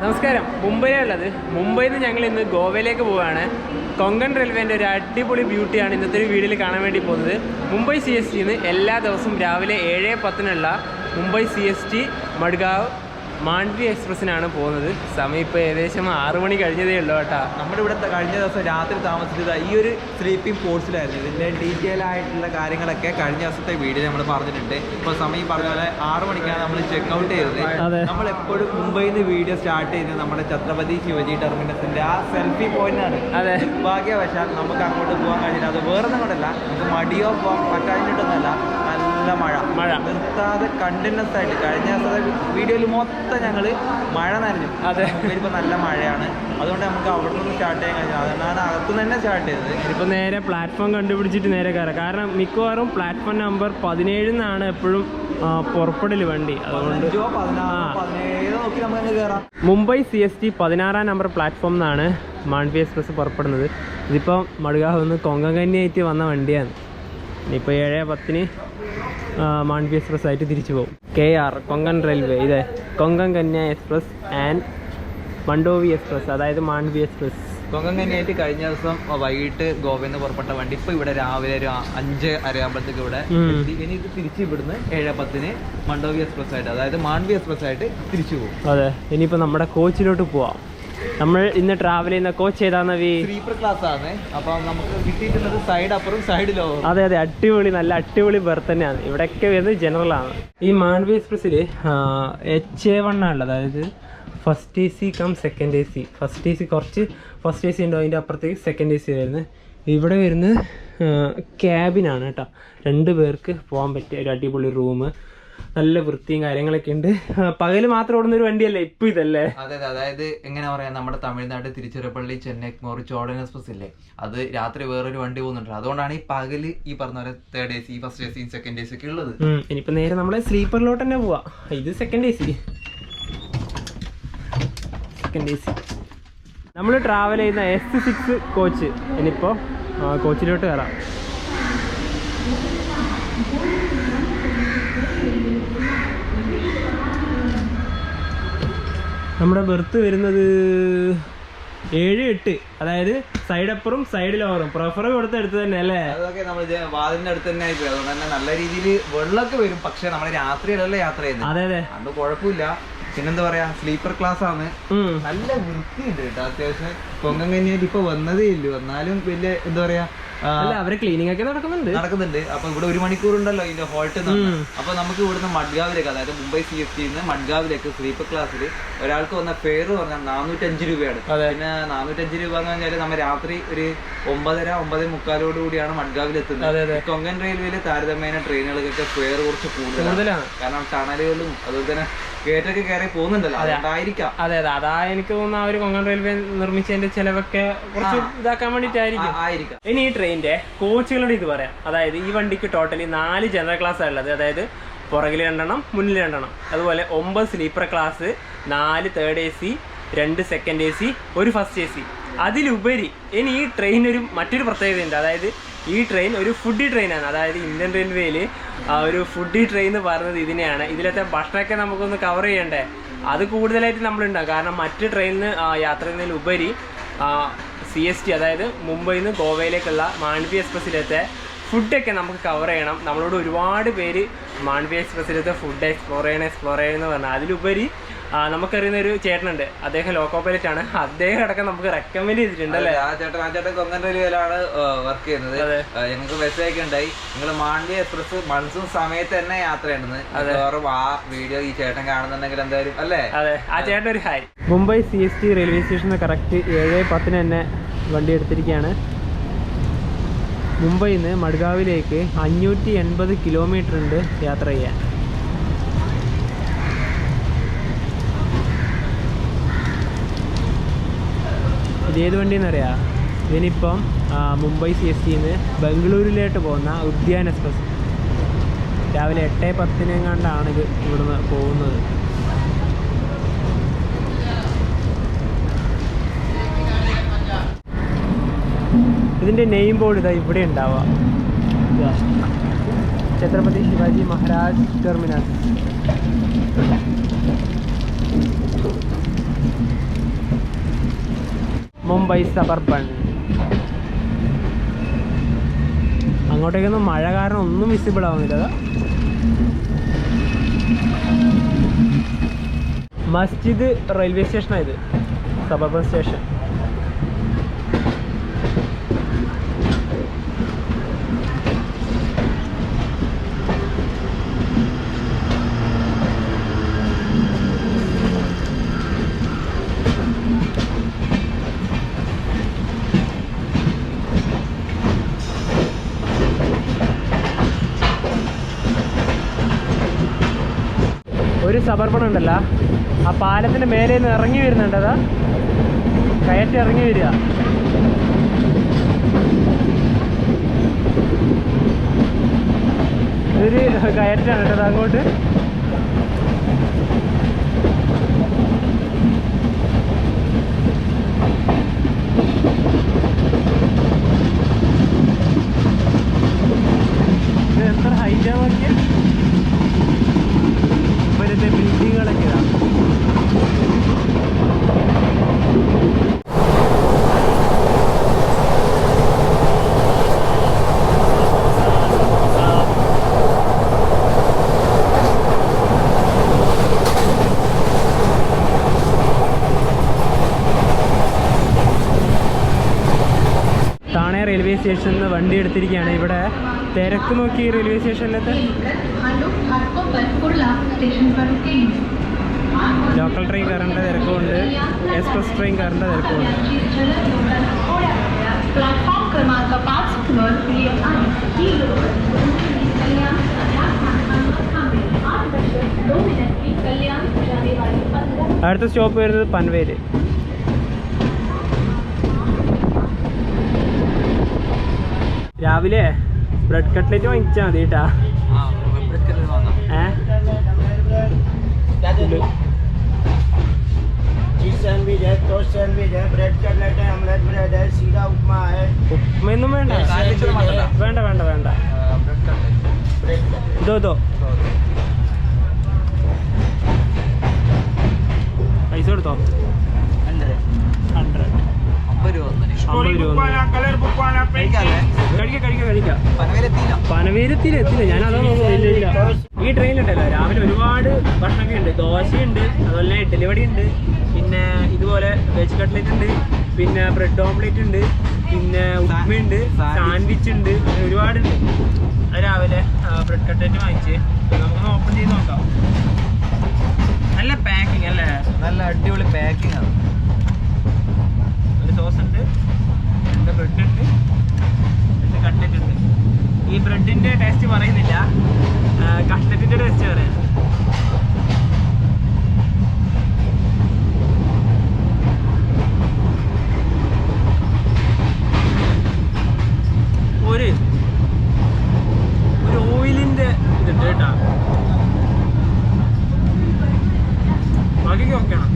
നമസ്കാരം, മുംബൈയിലുള്ളത്. മുംബൈയിൽ നിന്ന് ഞങ്ങൾ ഇന്ന് ഗോവയിലേക്ക് പോവുകയാണ്. കൊങ്കൺ റെയിൽവേൻ്റെ ഒരു അടിപൊളി ബ്യൂട്ടിയാണ് ഇന്നത്തെ ഒരു വീഡിയോയിൽ കാണാൻ വേണ്ടി പോകുന്നത്. മുംബൈ CSTന്ന് എല്ലാ ദിവസവും രാവിലെ 7:10 മുംബൈ CST മഡ്ഗാവ് മാണ്ഡവി എക്സ്പ്രസ്സിനാണ് പോകുന്നത്. സമയം ഇപ്പോൾ ഏകദേശം 6 മണി കഴിഞ്ഞതേ ഉള്ളൂ കേട്ടോ. നമ്മുടെ ഇവിടെ കഴിഞ്ഞ ദിവസം രാത്രി താമസിച്ചത് ഈ ഒരു സ്ലീപ്പിംഗ് പോർട്സിലായിരുന്നു. ഇതിൻ്റെ ഡീറ്റെയിൽ ആയിട്ടുള്ള കാര്യങ്ങളൊക്കെ കഴിഞ്ഞ ദിവസത്തെ വീഡിയോ നമ്മൾ പറഞ്ഞിട്ടുണ്ട്. ഇപ്പോൾ സമയം പറഞ്ഞ പോലെ 6 മണിക്കാണ് നമ്മൾ ചെക്ക്ഔട്ട് ചെയ്തത്. നമ്മൾ എപ്പോഴും മുംബൈയിൽ നിന്ന് വീഡിയോ സ്റ്റാർട്ട് ചെയ്യുന്നത് നമ്മുടെ ഛത്രപതി ശിവജി ടെർമിനസിൻ്റെ ആ സെൽഫി പോയിന്റാണ്. അതെ, ഭാഗ്യവശാൽ നമുക്ക് അങ്ങോട്ട് പോകാൻ കഴിഞ്ഞില്ല. അത് വേറെ ഒന്നും കൊണ്ടല്ല, നമുക്ക് മടിയോ പോകാൻ പറ്റാഞ്ഞിട്ടൊന്നുമല്ല, നല്ല മഴ നിർത്താതെ കണ്ടിന്യൂസ് ആയിട്ട്. കഴിഞ്ഞ ദിവസത്തെ വീഡിയോയിൽ മൊത്തം ഞങ്ങൾ മഴ നനഞ്ഞു. അതെ, ഇപ്പോൾ നല്ല മഴയാണ്. അതുകൊണ്ട് നമുക്ക് അവിടെ നിന്ന് സ്റ്റാർട്ട് ചെയ്യാൻ കഴിഞ്ഞു. അതുകൊണ്ടാണ് അകത്ത് തന്നെ സ്റ്റാർട്ട് ചെയ്തത്. ഇപ്പോൾ നേരെ പ്ലാറ്റ്ഫോം കണ്ടുപിടിച്ചിട്ട് നേരെ കയറാം. കാരണം മിക്കവാറും പ്ലാറ്റ്ഫോം നമ്പർ 17 എപ്പോഴും പുറപ്പെടൽ വണ്ടി. അതുകൊണ്ട് 17 നോക്കി നമുക്ക് കയറാം. മുംബൈ CST 16 നമ്പർ പ്ലാറ്റ്ഫോം നിന്നാണ് മാണ്ഡവി എക്സ്പ്രസ് പുറപ്പെടുന്നത്. ഇതിപ്പോൾ മഡ്ഗാവ് നിന്ന് കൊങ്കൺ കന്യായിട്ട് വന്ന വണ്ടിയാണ്. ഇനിയിപ്പോൾ 7:10 മാണ്ഡവി എക്സ്പ്രസ് ആയിട്ട് തിരിച്ചു പോകും. KR കൊങ്കൺ റെയിൽവേ, ഇത് കൊങ്കൺ കന്യ എക്സ്പ്രസ് ആൻഡ് മണ്ടോവി എക്സ്പ്രസ്, അതായത് മാണ്ഡവി എക്സ്പ്രസ്. കൊങ്കൺ കന്യായിട്ട് കഴിഞ്ഞ ദിവസം വൈകിട്ട് ഗോവയിൽ നിന്ന് പുറപ്പെട്ട വണ്ടി ഇപ്പോൾ ഇവിടെ രാവിലെ ഒരു 5:30 ഇവിടെ ഇനി ഇത് തിരിച്ച് ഇവിടുന്ന് 7:10 മണ്ടോവി എക്സ്പ്രസ് ആയിട്ട്, അതായത് മാണ്ഡവി എക്സ്പ്രസ് ആയിട്ട് തിരിച്ചു പോകും. അതെ, ഇനിയിപ്പോൾ നമ്മുടെ കോച്ചിലോട്ട് പോവാം. നമ്മൾ ഇന്ന് ട്രാവൽ ചെയ്യുന്ന കോച്ച് ഏതാണെന്ന് സ്ലീപ്പർ ക്ലാസ് ആണ്. അപ്പം നമുക്ക് കിട്ടിയിട്ടുള്ളത് സൈഡ് അപ്പറും സൈഡ് ലോവറും. അതെ, അടിപൊളി, നല്ല അടിപൊളി ബർത്ത് തന്നെയാണ്. ഇവിടെയൊക്കെ വരുന്നത് ജനറലാണ്. ഈ മാണ്ഡവി എക്സ്പ്രസ്സിൽ HA1 ഉള്ളത്, അതായത് first AC cum second AC. First AC കുറച്ച് ഫസ്റ്റ് AC ഉണ്ടോ, അതിൻ്റെ അപ്പുറത്തേക്ക് സെക്കൻഡ് AC വരുന്നത്. ഇവിടെ വരുന്നത് ക്യാബിനാണ് കേട്ടോ. 2 പേർക്ക് പോകാൻ പറ്റിയ ഒരു അടിപൊളി റൂം, നല്ല വൃത്തിയും കാര്യങ്ങളൊക്കെ ഉണ്ട്. പകല് മാത്രം ഓടുന്ന ഒരു വണ്ടിയല്ലേ ഇപ്പൊ ഇതല്ലേ? അതെ, അതായത് എങ്ങനെ പറയാ, നമ്മുടെ തമിഴ്നാട് തിരുച്ചിറപ്പള്ളി ചെന്നൈ ചോടൻ എക്സ്പ്രസ് ഇല്ലേ, അത് രാത്രി വേറൊരു വണ്ടി പോകുന്നുണ്ട്. അതുകൊണ്ടാണ് ഈ പകല് ഈ പറഞ്ഞ പോലെ 3rd AC, first AC, second AC ഒക്കെ ഉള്ളത്. ഇനിയിപ്പോ നേരെ നമ്മളെ സ്ലീപ്പറിലോട്ട് തന്നെ പോവാ. ഇത് സെക്കൻഡ് AC. നമ്മൾ ട്രാവൽ ചെയ്യുന്ന S6 കോച്ച്. ഇനിയിപ്പോ കോച്ചിലോട്ട് കയറാം. നമ്മുടെ ബെർത്ത് വരുന്നത് 7-8, അതായത് സൈഡ് അപ്പറും സൈഡ് ലോവറും. പ്രിഫർ കൊടുത്ത് എടുത്ത് തന്നെ അല്ലേ? അതൊക്കെ നമ്മൾ വാതിലിന്റെ അടുത്ത് തന്നെ ആയിപ്പോയി. അതുകൊണ്ട് തന്നെ നല്ല രീതിയിൽ വെള്ളമൊക്കെ വരും. പക്ഷെ നമ്മൾ രാത്രിയിലല്ലേ യാത്ര ചെയ്യുന്നത്. അതെ, അത് കുഴപ്പമില്ല. പിന്നെന്താ പറയാ, സ്ലീപ്പർ ക്ലാസ് ആണ്. നല്ല വൃത്തിയുണ്ട് കേട്ടോ. അത്യാവശ്യം കൊങ്കൺ കന്യായിട്ട് ഇപ്പൊ വന്നതേ ഇല്ലു, എന്നാലും വലിയ എന്താ പറയാ, അവരെ ക്ലീനിങ് ഒക്കെ നടക്കുന്നുണ്ട്. അപ്പൊ ഇവിടെ 1 മണിക്കൂർ ഉണ്ടല്ലോ ഇതിന്റെ ഹോൾട്ട്. അപ്പൊ നമുക്ക് ഇവിടുന്ന് മഡ്ഗാവിലേക്ക്, അതായത് മുംബൈ CSTന്ന് മഡ്ഗാവിലേക്ക് സ്ലീപ്പർ ക്ലാസ്സിൽ ഒരാൾക്ക് വന്ന ഫെയർ പറഞ്ഞാൽ 405 രൂപയാണ്. പിന്നെ 405 രൂപ എന്ന് പറഞ്ഞാൽ നമ്മൾ രാത്രി ഒരു 9:30-9:45 കൂടിയാണ് മഡ്ഗാവിൽ എത്തുന്നത്. കൊങ്കൺ റെയിൽവേയിൽ താരതമ്യേന ട്രെയിനുകൾക്കൊക്കെ ഫെയർ കുറച്ച് കൂടുതലാണ്. കാരണം ടണലുകളും അതുപോലെ തന്നെ ഗേറ്റൊക്കെ കയറി പോകുന്നുണ്ടല്ലോ, അതുകൊണ്ടായിരിക്കാം. അതെ, അതാ എനിക്ക് തോന്നുന്നു ആ ഒരു കൊങ്കൺ റെയിൽവേ നിർമ്മിച്ചതിന്റെ ചെലവൊക്കെ കുറച്ച് ഇതാക്കാൻ വേണ്ടിയിട്ടായിരിക്കും. ഇനി ഈ ട്രെയിനിന്റെ കോച്ചുകളുടെ ഇത് പറയാം. അതായത് ഈ വണ്ടിക്ക് ടോട്ടലി 4 ജനറൽ ക്ലാസ് ഉള്ളത്, അതായത് പുറകിൽ 2 മുന്നിൽ 2. അതുപോലെ 9 sleeper class, 4 3rd AC, 2 second AC, 1 first AC. അതിലുപരി ഇനി ഈ ട്രെയിൻ മറ്റൊരു പ്രത്യേകതയുണ്ട്. അതായത് ഈ ട്രെയിൻ ഒരു ഫുഡി ട്രെയിനാണ്. അതായത് ഇന്ത്യൻ റെയിൽവേയിൽ ഒരു ഫുഡി ട്രെയിൻ എന്ന് പറയുന്നത് ഇതിനെയാണ്. ഇതിലത്തെ ഭക്ഷണമൊക്കെ നമുക്കൊന്ന് കവർ ചെയ്യണ്ടേ, അത് കൂടുതലായിട്ട് നമ്മളുണ്ടാകും. കാരണം മറ്റ് ട്രെയിനിന് യാത്ര ചെയ്യുന്നതിലുപരി CST, അതായത് മുംബൈയിൽ നിന്ന് ഗോവയിലേക്കുള്ള മാണ്ഡവി എക്സ്പ്രസ്സിലത്തെ ഫുഡൊക്കെ നമുക്ക് കവർ ചെയ്യണം. നമ്മളോട് ഒരുപാട് പേര് മാണ്ഡവി എക്സ്പ്രസ്സിലത്തെ ഫുഡ് എക്സ്പ്ലോർ ചെയ്യണമെന്ന് പറഞ്ഞാൽ, അതിലുപരി നമുക്കറിയുന്ന ഒരു ചേട്ടനുണ്ട്, അദ്ദേഹം ലോക്കോ പൈലറ്റ് ആണ്. അദ്ദേഹം അടക്കം നമുക്ക് റെക്കമെൻഡ് ചെയ്തിട്ടുണ്ടല്ലേ? ആ ചേട്ടൻ കൊങ്കൺ റെയിൽവേയിലാണ് വർക്ക് ചെയ്യുന്നത്. ഞങ്ങൾക്ക് മെസ്സേജ് ഉണ്ടായി, നിങ്ങൾ മാണ്ഡവി എക്സ്പ്രസ് മൺസൂൺ സമയത്ത് തന്നെ യാത്ര ചെയ്യുന്നത്. ആ വീഡിയോ ഈ ചേട്ടൻ കാണുന്നുണ്ടെങ്കിൽ എന്തായാലും അല്ലേ? അതെ, ആ ചേട്ടൻ ഒരു ഹായ്. മുംബൈ CST റെയിൽവേ സ്റ്റേഷനിൽ കറക്റ്റ് 7:10 തന്നെ വണ്ടി എടുത്തിരിക്കുകയാണ്. മുംബൈയിൽ നിന്ന് മഡ്ഗാവിലേക്ക് 580 കിലോമീറ്റർ ഉണ്ട് യാത്ര ചെയ്യാൻ. ഇതേത് വണ്ടിയെന്നറിയാം? ഇതിനിപ്പം മുംബൈ CSTന്ന് ബംഗളൂരിലോട്ട് പോകുന്ന ഉദ്യാൻ എക്സ്പ്രസ്. രാവിലെ 8:10 ഇത് ഇവിടുന്ന് പോകുന്നത്. ഇതിൻ്റെ നെയിം ബോർഡ് ഇതാ ഇവിടെ ഉണ്ടാവുക. ഛത്രപതി ശിവാജി മഹാരാജ് ടെർമിനസ്. മുംബൈ സബർബൻ. അങ്ങോട്ടേക്കൊന്നും മഴ കാരണം ഒന്നും വിസിബിൾ ആവുന്നില്ല. മസ്ജിദ് റെയിൽവേ സ്റ്റേഷനാണ് ഇത്, സബർബൻ സ്റ്റേഷൻ. ഒരു സബർബൺ ഉണ്ടല്ലോ, ആ പാലത്തിൻ്റെ മേലെ നിന്ന് ഇറങ്ങി വരുന്നുണ്ട്. അതാ കയറ്റി ഇറങ്ങി വരിക. ഇതൊരു കയറ്റാണ് കേട്ടത് അങ്ങോട്ട്. ഇത് എത്ര ഹൈറ്റാ നോക്കിയാൽ ഇപ്പോഴത്തെ ബിൽഡിങ്ങുകളൊക്കെ ഇതാണ്. താണെ റെയിൽവേ സ്റ്റേഷനിൽ നിന്ന് വണ്ടി എടുത്തിരിക്കുകയാണ്. ഇവിടെ തിരക്ക് നോക്കി റെയിൽവേ സ്റ്റേഷനിലത്തെ ലോക്കൽ ട്രെയിൻ കയറേണ്ട തിരക്കുമുണ്ട്, എക്സ്പ്രസ് ട്രെയിൻ കയറേണ്ട തിരക്കുമുണ്ട്. അടുത്ത സ്റ്റോപ്പ് വരുന്നത് പൻവേല്. രാവിലെ ബ്രെഡ് കട്ട്ലേറ്റ് വാങ്ങിച്ചാൽ മതി കേട്ടാ. ഉപ്പയൊന്നും വേണ്ട, വേണ്ട വേണ്ട വേണ്ട. ഇതോ പൈസ കൊടുത്തോ? 100. 50 രൂപ. കഴിക്കാം. പനവേലെത്തിയില്ല. ഞാൻ അതാ നോക്കുന്നില്ല. ഈ ട്രെയിനിലുണ്ടല്ലോ രാവിലെ ഒരുപാട് ഭക്ഷണമൊക്കെ ഉണ്ട്. ദോശയുണ്ട്, അതുപോലെ ഇഡ്ഡലി വടി ഉണ്ട്, പിന്നെ ഇതുപോലെ വെജ് കട്ട്ലേറ്റ് ഉണ്ട്, പിന്നെ ബ്രെഡ് ഓംലേറ്റ് ഉണ്ട്, പിന്നെ ഉപ്പുണ്ട്, സാൻഡ്വിച്ച് ഉണ്ട്, അങ്ങനെ ഒരുപാടുണ്ട്. അത് രാവിലെ ബ്രെഡ് കട്ട്ലേറ്റ് വാങ്ങിച്ച് നമുക്കൊന്ന് ഓപ്പൺ ചെയ്ത് നോക്കാം. നല്ല പാക്കിങ് അല്ലേ, നല്ല അടിപൊളി പാക്കിംഗ് ആണ്. ഒരു സോസ് ഉണ്ട്, 2 ബ്രെഡ് ഉണ്ട്, 2 കട്ട്ലറ്റ് ഉണ്ട്. ഈ ബ്രെഡിൻ്റെ ടേസ്റ്റ് പറയുന്നില്ല, കട്ട്ലറ്റിൻ്റെ ടേസ്റ്റ് പറയാം. ഒരു ഓയിലിൻ്റെ ഇതുണ്ട് കേട്ടോ. ബാക്കിയൊക്കെ ഓക്കെയാണ്.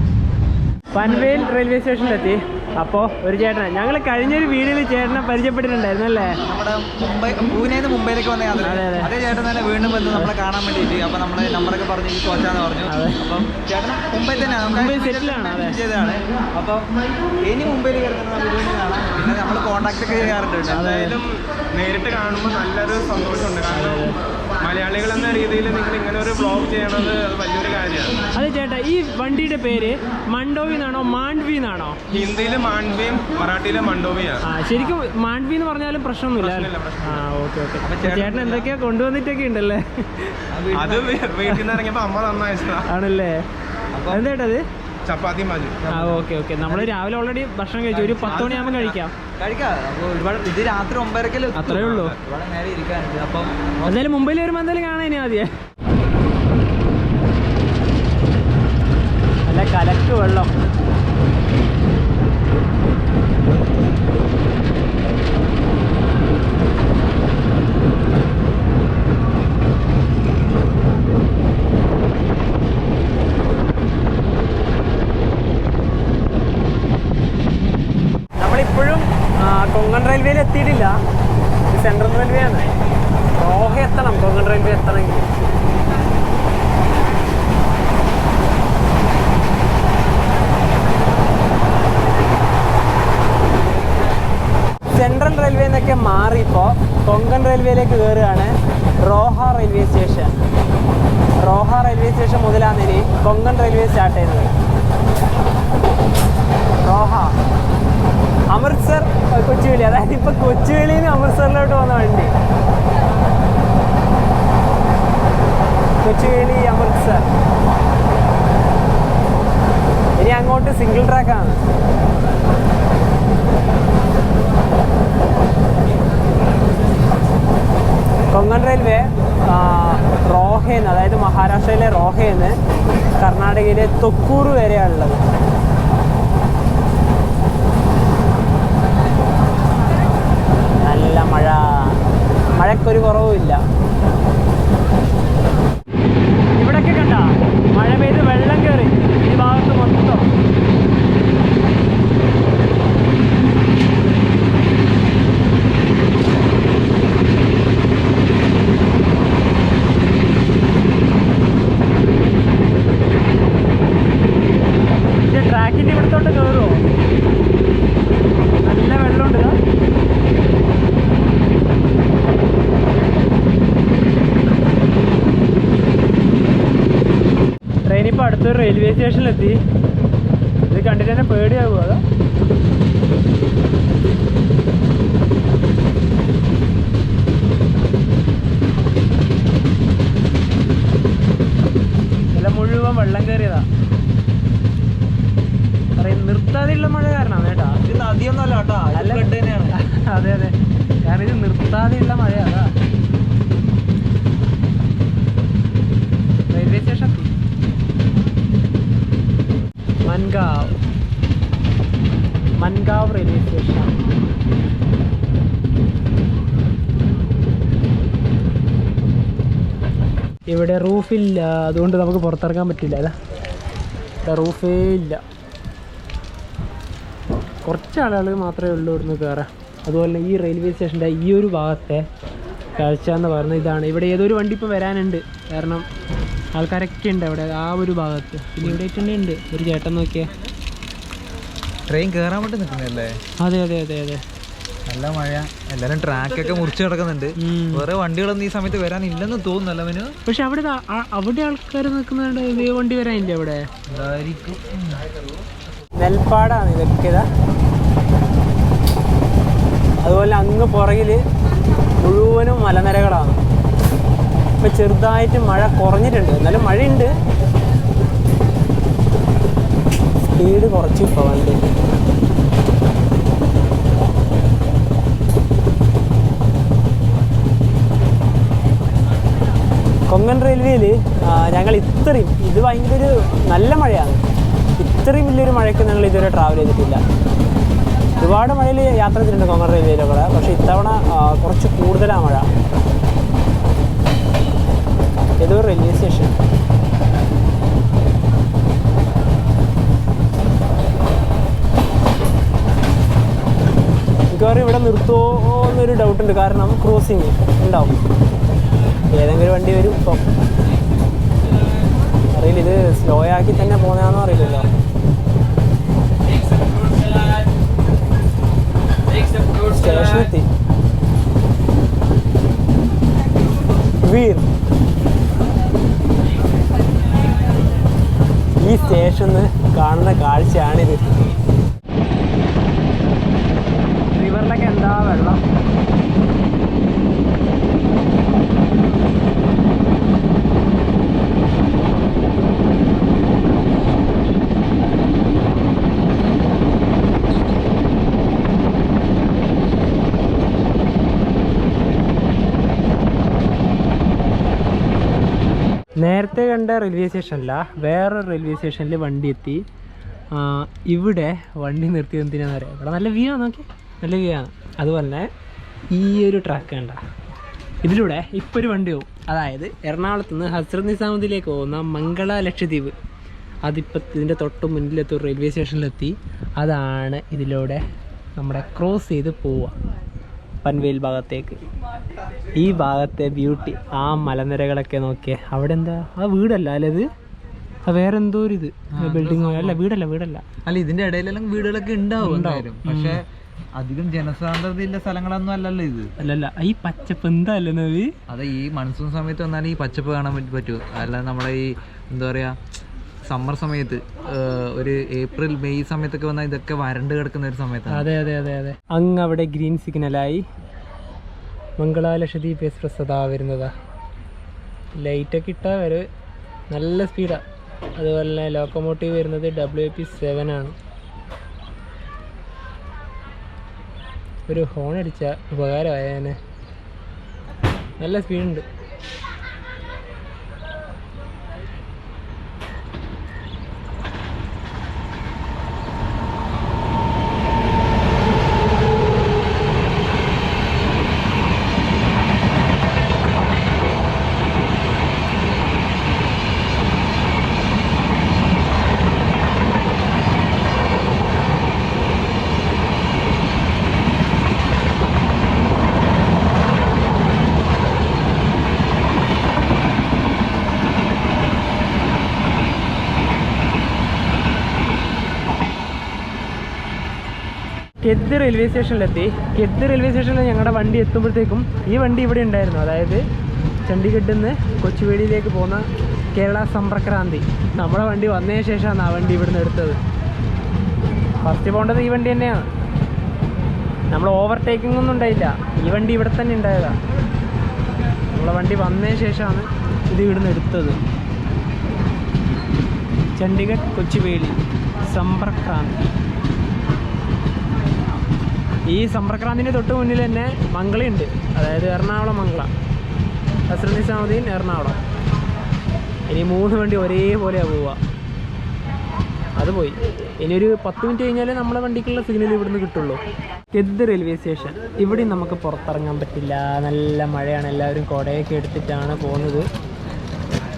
പൻവേൽ റെയിൽവേ സ്റ്റേഷനിലെത്തി. അപ്പോൾ ഒരു ചേട്ടനെ ഞങ്ങൾ കഴിഞ്ഞൊരു വീഡിയോയിൽ ചേട്ടനെ പരിചയപ്പെട്ടിട്ടുണ്ടായിരുന്നു അല്ലേ? നമ്മുടെ പൂനെന്ന് മുംബൈയിലേക്ക് വന്ന യാത്ര. അതേ ചേട്ടൻ തന്നെ വീണ്ടും വന്ന് നമ്മളെ കാണാൻ വേണ്ടിയിട്ട്. അപ്പോൾ നമ്മൾ നമ്പറൊക്കെ പറഞ്ഞ് കോച്ചാന്ന് പറഞ്ഞു. അപ്പം ചേട്ടൻ മുംബൈ തന്നെയാണ്, മുംബൈ സെറ്റിലാണ് ചെയ്തതാണ്. അപ്പം ഇനി മുംബൈയിൽ കിടക്കുന്നത് നമുക്ക് വീണ്ടും കാണാം. പിന്നെ നമ്മൾ കോൺടാക്ട് ഒക്കെ ചെയ്യാറുണ്ട്. എന്തായാലും നേരിട്ട് കാണുമ്പോൾ നല്ലൊരു സന്തോഷമുണ്ട്. കാരണം മലയാളികൾ എന്ന രീതിയിൽ നിങ്ങൾ ഇങ്ങനെ ഒരു വ്ളോഗ് ചെയ്യണത് അത് വലിയൊരു കാര്യമാണ്. അതെ ചേട്ടാ, ഈ വണ്ടിയുടെ പേര് മണ്ടോവി എന്നാണോ മാണ്ഡ്വി എന്നാണോ? ഹിന്ദിയിൽ മാണ്ഡ്വിയും മറാഠിയിലെ മണ്ടോവിയാണ്. ശരിക്കും മാണ്ഡ്വി എന്ന് പറഞ്ഞാലും പ്രശ്നമൊന്നുമില്ല. ഓക്കെ. ചേട്ടൻ എന്തൊക്കെയാ കൊണ്ടുവന്നിട്ടൊക്കെ ഉണ്ടല്ലേ? അത് വീട്ടിൽ നിന്ന് ഇറങ്ങിയപ്പോൾ അമ്മ നന്നായിട്ടാ ആണല്ലേ? എന്തായിട്ടത്? ചപ്പാത്തി മതി. ഓക്കെ. നമ്മൾ രാവിലെ ഓൾറെഡി ഭക്ഷണം കഴിച്ചു. ഒരു 10 മണിയാകുമ്പോൾ കഴിക്കാം. ഒരുപാട് ഇത് രാത്രി 9:30 അത്രേ ഉള്ളൂ. ഒരുപാട് നേരം ഇരിക്കാനുണ്ട്. അപ്പം എന്തായാലും മുംബൈയിൽ വരുമ്പോൾ എന്തായാലും കാണാൻ ഇനി ആദ്യം നല്ല കലക്ക് വെള്ളം. നമ്മളിപ്പോഴും കൊങ്കൺ റെയിൽവേയിൽ എത്തിയിട്ടില്ല. ഇത് സെൻട്രൽ റെയിൽവേ ആണ്. റോഹ എത്തണം, കൊങ്കൺ റെയിൽവേ എത്തണമെങ്കിൽ. നിന്നൊക്കെ മാറി ഇപ്പോൾ കൊങ്കൺ റെയിൽവേയിലേക്ക് കയറുകയാണ്. Roha railway station. Roha railway station മുതലാണ് ഇനി കൊങ്കൺ റെയിൽവേ സ്റ്റാർട്ട് ചെയ്യുന്നത്. റോഹ അമൃത്സർ കൊച്ചുവേളി, അതായത് ഇപ്പോൾ കൊച്ചുവേളിയിൽ നിന്ന് അമൃത്സറിലോട്ട് പോകുന്ന വണ്ടി. കൊച്ചുവേളി അമൃത്സർ. ഇനി അങ്ങോട്ട് സിംഗിൾ ട്രാക്കാണ്. കൊങ്കൺ റെയിൽവേ റോഹേന്ന്, അതായത് മഹാരാഷ്ട്രയിലെ റോഹേന്ന് കർണാടകയിലെ തൊക്കൂർ വരെയാണുള്ളത്. നല്ല മഴ, മഴക്കൊരു കുറവുമില്ല. ഇവിടൊക്കെ കണ്ട മഴ പെയ്ത് വെള്ളം കയറി ഈ ഭാഗത്ത് മൊത്തം. ട്രാക്കിൻ്റെ ഇവിടത്തോട്ട് കയറുമോ? നല്ല വെള്ളമുണ്ട്. ട്രെയിനിപ്പോൾ അടുത്തൊരു റെയിൽവേ സ്റ്റേഷനിലെത്തി. ഇത് കണ്ടിട്ട് തന്നെ പേടിയാകുമോ? അതാ ഇല്ല, മുഴുവൻ വെള്ളം കയറിയതാ. നിർത്താതെയുള്ള മഴ കാരണമാണ് കേട്ടാ. ഇത് നദിയൊന്നുമല്ല കേട്ടോ, ഫ്ലഡ് തന്നെയാണ്. അതെ അതെ, കാരണം ഇത് നിർത്താതെയുള്ള മഴയാ. Railway station Mangaon railway station. ഇവിടെ റൂഫില്ല, അതുകൊണ്ട് നമുക്ക് പുറത്തിറങ്ങാൻ പറ്റില്ല. അല്ല, റൂഫേ ഇല്ല. കുറച്ച് ആളുകൾ മാത്രമേ ഉള്ളൂ ഇവിടുന്ന് കയറാൻ. അതുപോലെ ഈ റെയിൽവേ സ്റ്റേഷൻ്റെ ഈ ഒരു ഭാഗത്തെ കാഴ്ച എന്ന് പറയുന്നത് ഇതാണ്. ഇവിടെ ഏതൊരു വണ്ടി ഇപ്പോൾ വരാനുണ്ട്, കാരണം ആൾക്കാരൊക്കെ ഉണ്ട് അവിടെ ആ ഒരു ഭാഗത്ത്. പിന്നെ ഇവിടെ തന്നെ ഉണ്ട് ഒരു ചേട്ടൻ, നോക്കിയാൽ ട്രെയിൻ കയറാൻ വേണ്ടി നിൽക്കുന്നല്ലേ? അതെ അതെ അതെ അതെ, നല്ല മഴ. എല്ലാവരും ട്രാക്കൊക്കെ മുറിച്ച് കിടക്കുന്നുണ്ട്. വേറെ വണ്ടികളൊന്നും ഈ സമയത്ത് വരാനില്ലെന്ന് തോന്നുന്നല്ല അവന്. പക്ഷെ അവിടെ ആൾക്കാർ നിൽക്കുന്നുണ്ട്. ഇതേ വണ്ടി വരാനില്ല അവിടെ. നെൽപ്പാടാണ് ഇതൊക്കെ. അതുപോലെ അങ്ങ് പുറകിൽ മുഴുവനും മലനിരകളാണ്. ഇപ്പം ചെറുതായിട്ട് മഴ കുറഞ്ഞിട്ടുണ്ട്, എന്നാലും മഴയുണ്ട്. സ്പീഡ് കുറച്ച് ഇപ്പോൾ വണ്ടി. കൊങ്കൺ റെയിൽവേയിൽ ഞങ്ങൾ ഇത്രയും, ഇത് ഭയങ്കര ഒരു നല്ല മഴയാണ്. ഇത്രയും വലിയൊരു മഴയ്ക്ക് ഞങ്ങൾ ഇതുവരെ ട്രാവൽ ചെയ്തിട്ടില്ല. ഒരുപാട് മഴയിൽ യാത്ര ചെയ്തിട്ടുണ്ട് കൊങ്കൺ റെയിൽവേയിലൊക്കെ, പക്ഷേ ഇത്തവണ കുറച്ച് കൂടുതലാണ് മഴ. ഏതോ റെയിൽവേ സ്റ്റേഷൻ. മിക്കവാറും ഇവിടെ നിർത്തുമോ എന്നൊരു ഡൗട്ടുണ്ട്, കാരണം ക്രോസിങ് ഉണ്ടാവും. ഏതെങ്കിലും വണ്ടി വരും ഇപ്പം. അറിയില്ല, ഇത് സ്ലോ ആക്കി തന്നെ പോകുന്നതാണെന്നോ അറിയില്ലല്ലോ. സ്റ്റേഷനെത്തി. വീർ, ഈ സ്റ്റേഷനിൽ കാണുന്ന കാഴ്ചയാണിത്. റിവറിലൊക്കെ എന്താ വെള്ളം. നേരത്തെ കണ്ട റെയിൽവേ സ്റ്റേഷനല്ല, വേറൊരു റെയിൽവേ സ്റ്റേഷനിൽ വണ്ടി എത്തി. ഇവിടെ വണ്ടി നിർത്തിയത് എന്തിനാണെന്ന് അറിയാം. ഇവിടെ നല്ല വ്യൂ ആണ്, നോക്കി, നല്ല വ്യൂ ആണ്. അതുപോലെ തന്നെ ഈ ഒരു ട്രാക്ക് കണ്ട, ഇതിലൂടെ ഇപ്പോൾ ഒരു വണ്ടി പോകും. അതായത് എറണാകുളത്ത് നിന്ന് ഹസ്രത്ത് നിസാമുദ്ദീനിലേക്ക് പോകുന്ന മംഗള ലക്ഷദ്വീപ്. അതിപ്പോൾ ഇതിൻ്റെ തൊട്ട് മുന്നിലെത്തി റെയിൽവേ സ്റ്റേഷനിലെത്തി. അതാണ് ഇതിലൂടെ നമ്മുടെ ക്രോസ് ചെയ്ത് പോവുക പൻവേൽ ഭാഗത്തേക്ക്. ഈ ഭാഗത്തെ ബ്യൂട്ടി, ആ മലനിരകളൊക്കെ നോക്കിയേ. അവിടെ എന്താ, ആ വീടല്ല അല്ലേ ഇത്? വേറെ എന്തോ ഒരു ഇത് ബിൽഡിംഗ് അല്ല, വീടല്ല. അല്ല, ഇതിന്റെ ഇടയിലെല്ലാം വീടുകളൊക്കെ ഉണ്ടാവും. പക്ഷെ അധികം ജനസാന്ദ്രതയുള്ള സ്ഥലങ്ങളൊന്നും അല്ലല്ലോ ഇത്. അല്ലല്ല, ഈ പച്ചപ്പ് എന്താല്ലേ നവി? അതെ, ഈ മൺസൂൺ സമയത്ത് വന്നാൽ ഈ പച്ചപ്പ് കാണാൻ പറ്റുമോ? അല്ലാതെ നമ്മുടെ ഈ എന്താ പറയുക സമ്മർ സമയത്ത് ഒരു ഏപ്രിൽ മെയ് സമയത്തൊക്കെ വന്നാൽ ഇതൊക്കെ വരണ്ട് കിടക്കുന്ന ഒരു സമയത്താണ്. അതെ അതെ അതെ അതെ. അങ്ങ് അവിടെ ഗ്രീൻ സിഗ്നലായി മംഗളാലക്ഷദ്വീപ് എക്സ്പ്രസ് അതാ വരുന്നതാ. ലൈറ്റൊക്കെ ഇട്ടാൽ വരെ നല്ല സ്പീഡാണ്. അതുപോലെ തന്നെ ലോക്കോമോട്ടീവ് വരുന്നത് WP7 ആണ്. ഒരു ഹോൺ അടിച്ചാൽ ഉപകാരമായേനെ. നല്ല സ്പീഡുണ്ട്. കെദ് റെയിൽവേ സ്റ്റേഷനിലെത്തി. കെദ് റെയിൽവേ സ്റ്റേഷനിൽ ഞങ്ങളുടെ വണ്ടി എത്തുമ്പോഴത്തേക്കും ഈ വണ്ടി ഇവിടെ ഉണ്ടായിരുന്നു. അതായത് ചണ്ഡീഗഡിൽ നിന്ന് കൊച്ചുവേളിയിലേക്ക് പോകുന്ന കേരള സമ്പർക്രാന്തി. നമ്മുടെ വണ്ടി വന്നതിന് ശേഷമാണ് ആ വണ്ടി ഇവിടുന്ന് എടുത്തത്. ഫസ്റ്റ് പോകേണ്ടത് ഈ വണ്ടി തന്നെയാണ്. നമ്മൾ ഓവർടേക്കിംഗ് ഒന്നും ഉണ്ടായില്ല. ഈ വണ്ടി ഇവിടെ തന്നെ ഉണ്ടായതാണ്. നമ്മളെ വണ്ടി വന്നതിന് ശേഷമാണ് ഇത് ഇവിടുന്ന് എടുത്തത്. ചണ്ഡീഗഡ് കൊച്ചുവേളി സമ്പർക്രാന്തി. ഈ സമ്പർക്രാന്തിൻ്റെ തൊട്ട് മുന്നിൽ തന്നെ മംഗളയുണ്ട്. അതായത് എറണാകുളം മംഗള, ഹസ്രത്ത് നിസാമുദ്ദീൻ എറണാകുളം. ഇനി 3 വണ്ടി ഒരേപോലെയാണ് പോവുക. അത് പോയി. ഇനി ഒരു 10 മിനിറ്റ് കഴിഞ്ഞാലേ നമ്മളെ വണ്ടിക്കുള്ള സിഗ്നൽ ഇവിടുന്ന് കിട്ടുള്ളൂ. കെദ് റെയിൽവേ സ്റ്റേഷൻ. ഇവിടെയും നമുക്ക് പുറത്തിറങ്ങാൻ പറ്റില്ല. നല്ല മഴയാണ്. എല്ലാവരും കുടയൊക്കെ എടുത്തിട്ടാണ് പോകുന്നത്.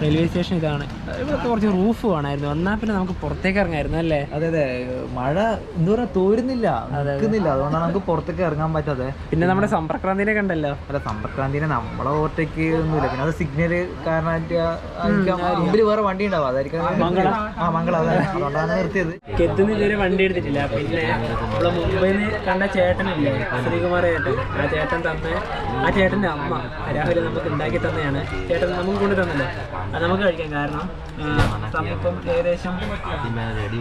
റെയിൽവേ സ്റ്റേഷൻ ഇതാണ്. ഇവിടുത്തെ കുറച്ച് റൂഫ് വേണമായിരുന്നു, എന്നാൽ പിന്നെ നമുക്ക് പുറത്തേക്ക് ഇറങ്ങായിരുന്നു അല്ലേ? അതെ അതെ, മഴ എന്താ പറയുക തോരുന്നില്ല, നിൽക്കുന്നില്ല. അതുകൊണ്ടാണ് നമുക്ക് പുറത്തേക്ക് ഇറങ്ങാൻ പറ്റാതെ. പിന്നെ നമ്മുടെ സമ്പർക്രാന്തിനെ കണ്ടല്ലോ. അല്ല, സമ്പർക്രാന്തിനെ നമ്മളെ ഓവർടേക്ക് ഒന്നുമില്ല. പിന്നെ അത് സിഗ്നല് കാരണമായിട്ട് മുമ്പിൽ വേറെ വണ്ടി ഉണ്ടാവും. അതായിരിക്കും മംഗള. അതുകൊണ്ടാണ് നിർത്തിയത്. കെത്തുനിന്ന് ഇതുവരെ വണ്ടി എടുത്തിട്ടില്ല. പിന്നെ നമ്മളെ മുംബൈയിൽ നിന്ന് കണ്ട ചേട്ടനില്ലേ, ശ്രീകുമാർ ചേട്ടൻ, ആ ചേട്ടൻ്റെ അമ്മ രാവിലെ നമുക്ക് ഉണ്ടാക്കി തന്നെയാണ്. ചേട്ടൻ നമുക്ക് കൊണ്ട് തന്നല്ലോ. അത് നമുക്ക് കഴിക്കാം. കാരണം സമയപ്പം ഏകദേശം 11:52.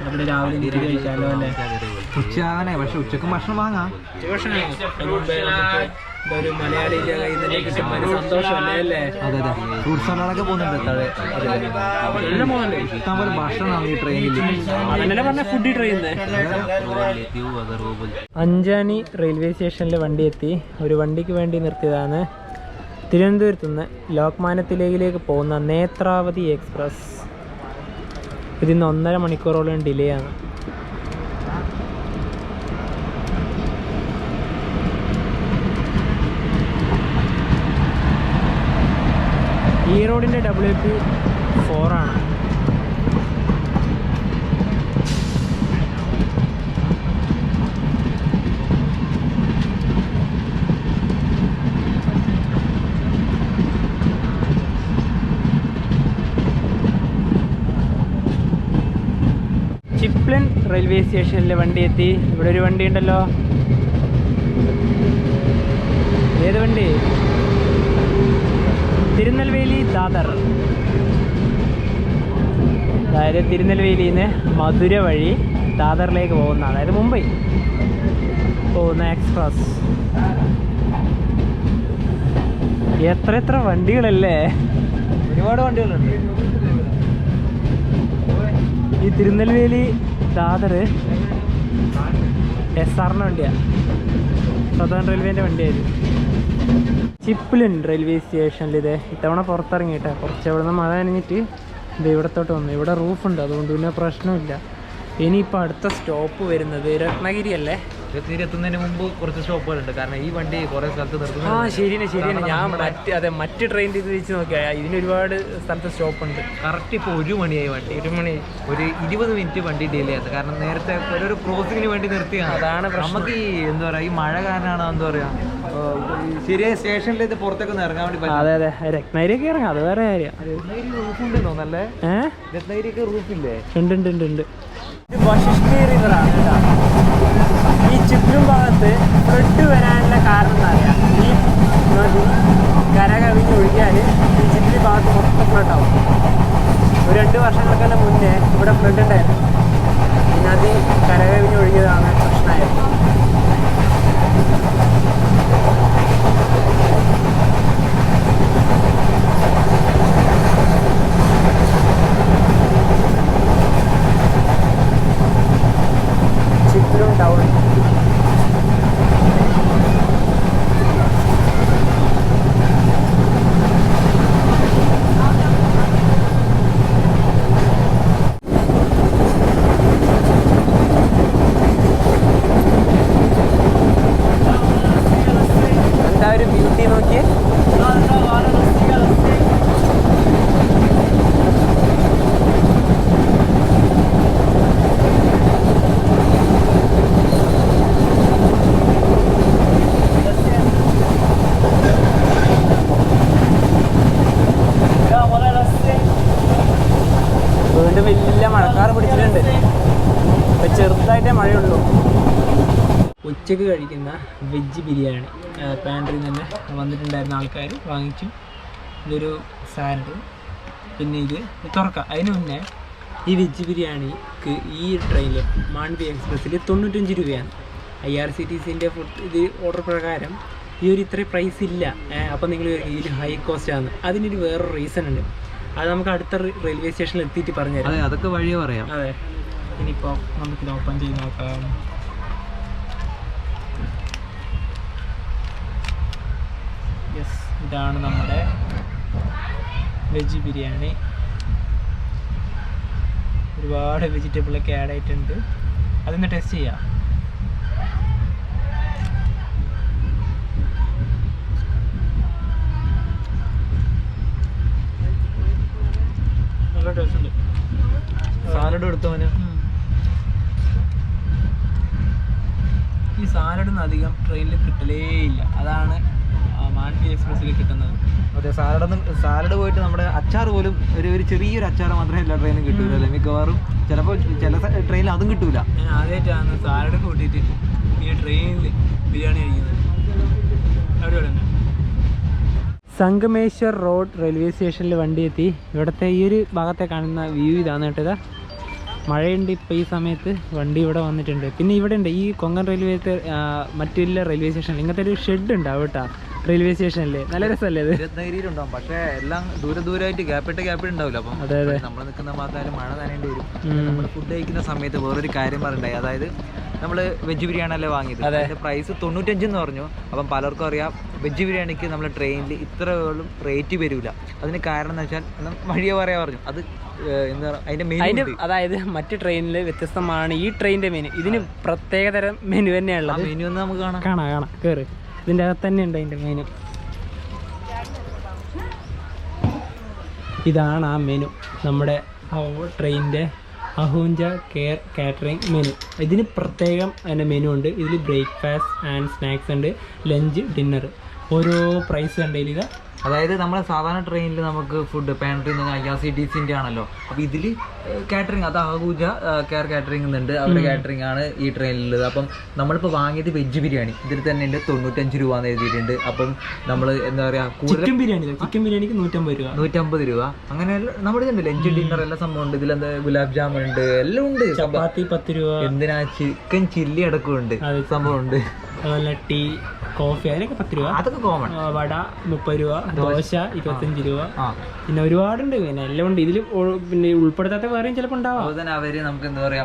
നമ്മുടെ രാവിലെ നീര് കഴിക്കാമല്ലോ അല്ലേ? ഉച്ചയാകണേ, പക്ഷെ ഉച്ചക്ക് ഭക്ഷണം വാങ്ങാം. ഒരു മലയാളിയുടെ കയ്യിൽ നിന്ന് കിട്ടുമ്പോൾ ഒരു സന്തോഷമല്ലേ അല്ലേ? അതെ അതെ, ഫ്രൂട്ട് സലാഡൊക്കെ പോകുന്നുണ്ട്. ഇഷ്ടംപോലെ ഭക്ഷണമാണ് ഈ ട്രെയിനിൽ. അതന്നെ പറഞ്ഞ ഫുഡി ട്രെയിനിൽ. അഞ്ചാണി റെയിൽവേ സ്റ്റേഷനിൽ വണ്ടി എത്തി. ഒരു വണ്ടിക്ക് വേണ്ടി നിർത്തിയതാണ്. തിരുവനന്തപുരത്ത് നിന്ന് ലോക്മാന്യത്തിലേക്ക് പോകുന്ന നേത്രാവതി എക്സ്പ്രസ്. ഇതിന്ന് 1.5 മണിക്കൂറോളം ഡിലേ ആണ്. ഈ റോഡിൻ്റെ WP4 ആണ്. ചിപ്ലൻ റെയിൽവേ സ്റ്റേഷനിൽ വണ്ടി എത്തി. ഇവിടെ ഒരു വണ്ടി ഉണ്ടല്ലോ. ഏത് വണ്ടി? തിരുനെൽവേലി ദാദർ. അതായത് തിരുനെൽവേലിയിൽ നിന്ന് മധുര വഴി ദാദറിലേക്ക് പോകുന്ന, അതായത് മുംബൈ പോകുന്ന എക്സ്പ്രസ്. എത്ര വണ്ടികളല്ലേ, ഒരുപാട് വണ്ടികളുണ്ട്. ഈ തിരുനെൽവേലി ദാദർ SRൻ്റെ വണ്ടിയാണ്, സദേൺ റെയിൽവേൻ്റെ വണ്ടിയായിരുന്നു. ചിപ്ലിൻ റെയിൽവേ സ്റ്റേഷനിൽ ഇത് ഇത്തവണ പുറത്തിറങ്ങിയിട്ടാണ്. കുറച്ച് അവിടെ നിന്ന് മഴ നനഞ്ഞിട്ട് ഇത് ഇവിടത്തോട്ട് വന്നു. ഇവിടെ റൂഫുണ്ട്, അതുകൊണ്ട് പിന്നെ പ്രശ്നമില്ല. ഇനിയിപ്പോൾ അടുത്ത സ്റ്റോപ്പ് വരുന്നത് രത്നഗിരി അല്ലേ? രത്നഗിരി എത്തുന്നതിന് മുമ്പ് കുറച്ച് സ്റ്റോപ്പുകളുണ്ട്. കാരണം ഈ വണ്ടി കുറേ സ്ഥലത്ത് നിർത്തുന്നു. ശരിയാണ്. ഞാൻ മറ്റ് ട്രെയിൻ ഇത് വെച്ച് നോക്കിയാൽ ഇതിന് ഒരുപാട് സ്ഥലത്ത് സ്റ്റോപ്പുണ്ട്. കറക്റ്റ് ഇപ്പോൾ 1 മണിയായി വണ്ടി. 1 മണി, ഒരു 20 മിനിറ്റ് വണ്ടി ഡിലേ ആയത്. കാരണം നേരത്തെ ഒരു ക്രോസിങ്ങിന് വേണ്ടി നിർത്തിയാണ്. അതാണ് നമുക്ക് ഈ എന്താ പറയുക, ഈ മഴ കാരണമാണ് എന്താ പറയുക ശരിയായ സ്റ്റേഷനിൽ ഇത് പുറത്തേക്കൊന്ന് ഇറങ്ങാൻ വേണ്ടി പറ്റും. അതെ അതെ, രത്നഗിരിയൊക്കെ ഇറങ്ങാം, അത് വേറെ കാര്യം. റൂഫുണ്ടെന്നോ നല്ല രത്നഗിരിയൊക്കെ റൂഫില്ലേ? ഉണ്ട് ഉണ്ട് ഉണ്ട് ഉണ്ട്. ഇത് വശിഷ്ഠി റിവറാണ് കേട്ടോ. ഈ ചുറ്റും ഭാഗത്ത് ഫ്ലഡ് വരാനുള്ള കാരണം എന്താ പറയുക, ഈ നദി കര കവിഞ്ഞ് ഒഴുകിയാൽ ഈ ചുറ്റിലും ഭാഗത്ത് മൊത്തം ഫ്ലഡാവും. ഒരു 2 വർഷങ്ങൾക്കെല്ലാം മുന്നേ ഇവിടെ ഫ്ലഡ് ഉണ്ടായിരുന്നു. ഈ നദി കര കവിഞ്ഞ് ഒഴുകിയതാണ് പ്രശ്നമായത്. ചിത്രം ടൗൺ എന്താ ഒരു ബ്യൂട്ടി നോക്കിയേ. വീണ്ടും വലിയ മഴക്കാറ് പിടിച്ചിട്ടുണ്ട്. ഇപ്പം ചെറുതായിട്ടേ മഴയുള്ളൂ. ഉച്ചക്ക് കഴിക്കുന്ന വെജ് ബിരിയാണി പാൻട്രിയിൽ തന്നെ വന്നിട്ടുണ്ടായിരുന്ന ആൾക്കാർ വാങ്ങിച്ചു. ഇതൊരു സാലഡ്, പിന്നെ ഇത് തുറക്കാം. അതിന് മുന്നേ ഈ വെജ് ബിരിയാണിക്ക് ഈ ട്രെയിനിൽ മാൻഡവി എക്സ്പ്രസ്സിൽ 95 രൂപയാണ്. IRCTCൻ്റെ ഫുഡ് ഇത് ഓർഡർ പ്രകാരം ഈ ഒരു ഇത്ര പ്രൈസ് ഇല്ല. അപ്പോൾ നിങ്ങൾ ഇതിൽ ഹൈ കോസ്റ്റ് ആണ്. അതിനൊരു വേറൊരു റീസൺ ഉണ്ട്. അത് നമുക്ക് അടുത്ത റെയിൽവേ സ്റ്റേഷനിൽ എത്തിയിട്ട് പറഞ്ഞുതരാം. അതെ, അതൊക്കെ വഴിയെ പറയാം. അതെ, ഇനിയിപ്പോൾ നമുക്കിത് ഓപ്പൺ ചെയ്ത് നോക്കാം. യെസ്, ഇതാണ് നമ്മുടെ വെജ് ബിരിയാണി. ഒരുപാട് വെജിറ്റബിളൊക്കെ ആഡ് ആയിട്ടുണ്ട്. അതൊന്ന് ടെസ്റ്റ് ചെയ്യാം. നല്ല ടേസ്റ്റ് ഉണ്ട്. സാലഡ് എടുത്തവന് ഈ സാലഡൊന്നും അധികം ട്രെയിനിൽ കിട്ടലേ ഇല്ല. അതാണ് മാൻഡവി എക്സ്പ്രസ്സിൽ കിട്ടുന്നത്. അതെ, സാലഡ് പോയിട്ട് നമ്മുടെ അച്ചാർ പോലും ഒരു ചെറിയൊരു അച്ചാർ മാത്രമേ എല്ലാ ട്രെയിനും കിട്ടൂല. മിക്കവാറും ചിലപ്പോൾ ചില ട്രെയിനിൽ അതും കിട്ടൂല. ഞാൻ ആദ്യമായിട്ടാണ് സാലഡ് കൂട്ടിയിട്ട് ഈ ട്രെയിനിൽ ബിരിയാണി കഴിക്കുന്നത്. അവിടെ തന്നെ സംഗമേശ്വർ റോഡ് റെയിൽവേ സ്റ്റേഷനിൽ വണ്ടി എത്തി. ഇവിടുത്തെ ഈ ഒരു ഭാഗത്തെ കാണുന്ന വ്യൂ ഇതാണ് കേട്ടത്. മഴയുണ്ട് ഇപ്പോൾ ഈ സമയത്ത്. വണ്ടി ഇവിടെ വന്നിട്ടുണ്ട്. പിന്നെ ഇവിടെ ഉണ്ട് ഈ കൊങ്കൺ റെയിൽവേത്തെ മറ്റുള്ള റെയിൽവേ സ്റ്റേഷനിൽ ഇങ്ങനത്തെ ഒരു ഷെഡ് ഉണ്ടാവും കേട്ടോ റെയിൽവേ സ്റ്റേഷനിൽ. നല്ല രസമല്ലേ അത്? രത്നഗിരിയിലുണ്ടാവും, പക്ഷേ എല്ലാം ദൂരമായിട്ട് ഗ്യാപ്പിട്ട് ഉണ്ടാവില്ല. അപ്പം അതെ അതെ, നമ്മൾ നിൽക്കുന്ന ഭാഗത്തായാലും മഴ നനേണ്ടി വരും. നമ്മൾ ഫുഡ് കഴിക്കുന്ന സമയത്ത് വേറൊരു കാര്യം പറയണ്ടായി. അതായത് നമ്മൾ വെജ് ബിരിയാണി അല്ലേ വാങ്ങിയത്, അതിൻ്റെ പ്രൈസ് 95 എന്ന് പറഞ്ഞു. അപ്പം പലർക്കും അറിയാം വെജ് ബിരിയാണിക്ക് നമ്മൾ ട്രെയിനിൽ ഇത്രയോളം റേറ്റ് വരില്ല. അതിന് കാരണം എന്ന് വെച്ചാൽ വഴിയെ പറയാൻ പറഞ്ഞു. അത് എന്താ പറയുക, അതിൻ്റെ മെനു, അതായത് മറ്റ് ട്രെയിനിൽ വ്യത്യസ്തമാണ് ഈ ട്രെയിനിൻ്റെ മെനു. ഇതിന് പ്രത്യേകതരം മെനു തന്നെയുള്ളത്. മെനു ഒന്ന് നമുക്ക് കാണാം കയറി. ഇതിൻ്റെ അകത്ത് തന്നെ ഉണ്ട് അതിൻ്റെ മെനു. ഇതാണ് ആ മെനു, നമ്മുടെ ട്രെയിനിൻ്റെ അഹൂഞ്ച കെയർ കാറ്ററിംഗ് മെനു. ഇതിന് പ്രത്യേകം അതിൻ്റെ മെനു ഉണ്ട്. ഇതിൽ ബ്രേക്ക്ഫാസ്റ്റ് ആൻഡ് സ്നാക്സ് ഉണ്ട്, ലഞ്ച്, ഡിന്നർ. ഓരോ പ്രൈസ് കണ്ടതിൽ ഇതാ. അതായത് നമ്മളെ സാധാരണ ട്രെയിനിൽ നമുക്ക് ഫുഡ് പാൻട്രി IRCTCൻ്റെ ആണല്ലോ. അപ്പോൾ ഇതിൽ കാറ്ററിംഗ്, അത് അഹൂജ കെയർ കാറ്ററിംഗ് എന്നുണ്ട്. അവരുടെ കാറ്ററിംഗ് ആണ് ഈ ട്രെയിനിലുള്ളത്. അപ്പം നമ്മളിപ്പോൾ വാങ്ങിയത് വെജ് ബിരിയാണി ഇതിൽ തന്നെ ഉണ്ട് 95 രൂപ എന്ന് എഴുതിയിട്ടുണ്ട്. അപ്പം നമ്മൾ എന്താ പറയുക, ചിക്കൻ ബിരിയാണിക്ക് 150 രൂപ. അങ്ങനെ നമ്മുടെ ഇതുണ്ട്, ലഞ്ച് ഡിന്നർ എല്ലാ സംഭവം ഉണ്ട്. ഇതിലെന്താ ഗുലാബ് ജാമുൻ ഉണ്ട്, എല്ലാം ഉണ്ട്. ചപ്പാത്തി 10 രൂപ. എന്തിനാ, ചിക്കൻ ചില്ലി അടക്കമുണ്ട്, സംഭവം ഉണ്ട്. അതുപോലെ ടീ, കോഫി, അതിനൊക്കെ 10 രൂപ. അതൊക്കെ കോമൺ. വട 30 രൂപ, ദോശ 25 രൂപ. പിന്നെ ഒരുപാടുണ്ട്. പിന്നെ എല്ലാം ഉണ്ട് ഇതിൽ. പിന്നെ ഉൾപ്പെടുത്താത്ത വേറെയും ചിലപ്പോൾ ഉണ്ടാവും. അതുപോലെ തന്നെ അവര് നമുക്ക് എന്താ പറയാ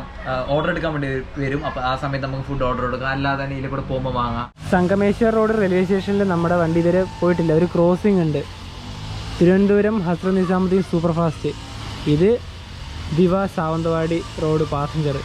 ഓർഡർ എടുക്കാൻ വേണ്ടി വരും. അപ്പൊ ആ സമയത്ത് നമുക്ക് ഫുഡ് ഓർഡർ എടുക്കാം, അല്ലാതെ തന്നെ ഇതിൽ കൂടെ പോകുമ്പോൾ വാങ്ങാം. സംഗമേശ്വർ റോഡ് റെയിൽവേ സ്റ്റേഷനിൽ നമ്മുടെ വണ്ടി ഇതുവരെ പോയിട്ടില്ല. ഒരു ക്രോസിംഗ് ഉണ്ട്, തിരുവനന്തപുരം ഹസ്രത്ത് നിസാമുദ്ദീൻ സൂപ്പർ ഫാസ്റ്റ്. ഇത് ദിവ സാവന്തവാടി റോഡ് പാസഞ്ചർ.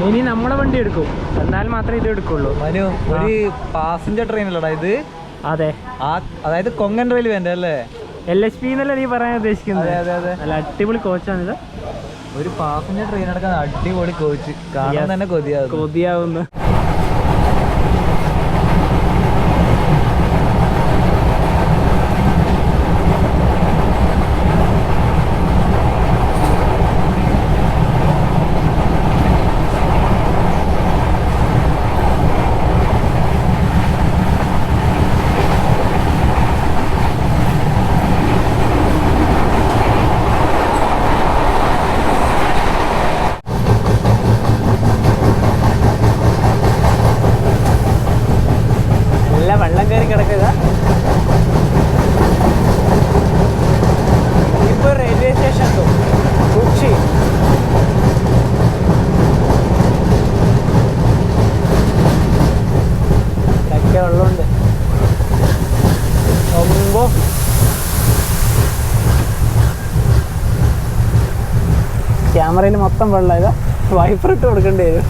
ഇനി നമ്മളെ വണ്ടി എടുക്കും, എന്നാൽ മാത്രമേ ഇത് എടുക്കുള്ളൂ. മനു, ഒരു പാസഞ്ചർ ട്രെയിൻ അല്ലടാ ഇത്? അതെ, അതായത് കൊങ്കൺ റെയിൽവേന്റെ അല്ലേ? LHP എന്നല്ലേ നീ പറയാൻ ഉദ്ദേശിക്കുന്നത്? അതെ അതെ. നല്ല അടിപൊളി കോച്ചാണിത്. ഒരു പാസഞ്ചർ ട്രെയിൻ എടുക്കാൻ അടിപൊളി കോച്ച്, കാണാൻ തന്നെ കൊതിയാവുന്നു. വെള്ളം കയറി കിടക്കുക. ഇപ്പോൾ റെയിൽവേ സ്റ്റേഷൻ കൊച്ചി. ഇതൊക്കെ വെള്ളമുണ്ട്. ക്യാമറയിൽ മൊത്തം വെള്ളം. ഇതാ വൈപ്പർ ഇട്ട് കൊടുക്കേണ്ടി വരും.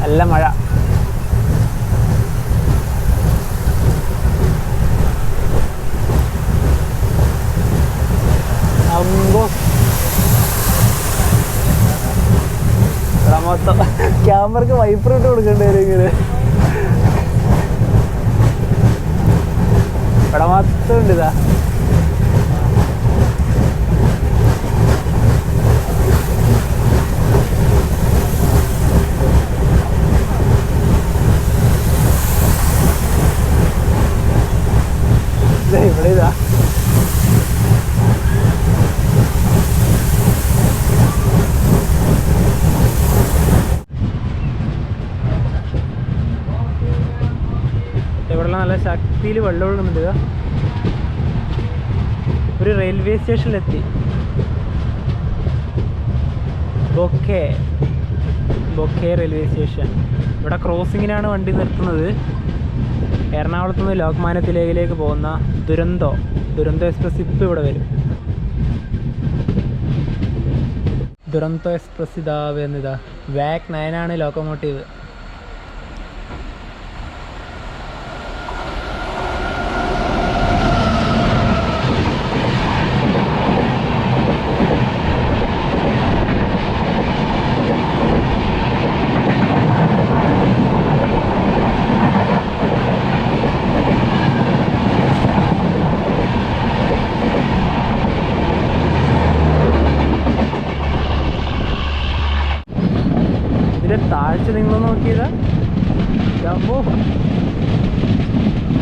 നല്ല മഴ. മൊത്തം ക്യാമറക്ക് വൈപ്പർ ഇട്ട് കൊടുക്കേണ്ടി വരും. ഇങ്ങനെ ഇവിടെ മൊത്തം ഉണ്ട്. ഇതാ ഇവിടെ ഇതാ നല്ല ശക്തിയിൽ വെള്ളം ഒഴുകുന്നുണ്ട്. ഒരു റെയിൽവേ സ്റ്റേഷനിലെത്തി. Bouquet railway station. ഇവിടെ ക്രോസിങ്ങിനാണ് വണ്ടി നിർത്തുന്നത്. എറണാകുളത്ത് നിന്ന് ലോക്മാന്യ തിലകിലേക്ക് പോകുന്ന ദുരന്തോ എക്സ്പ്രസ് ഇപ്പോൾ ഇവിടെ വരും. ദുരന്തോ എക്സ്പ്രസ് ഇതാ വരുന്നതാ. വാക് 9 ലോക്കോമോട്ടീവ്. താഴ്ച നിങ്ങൾ നോക്കിയതാ.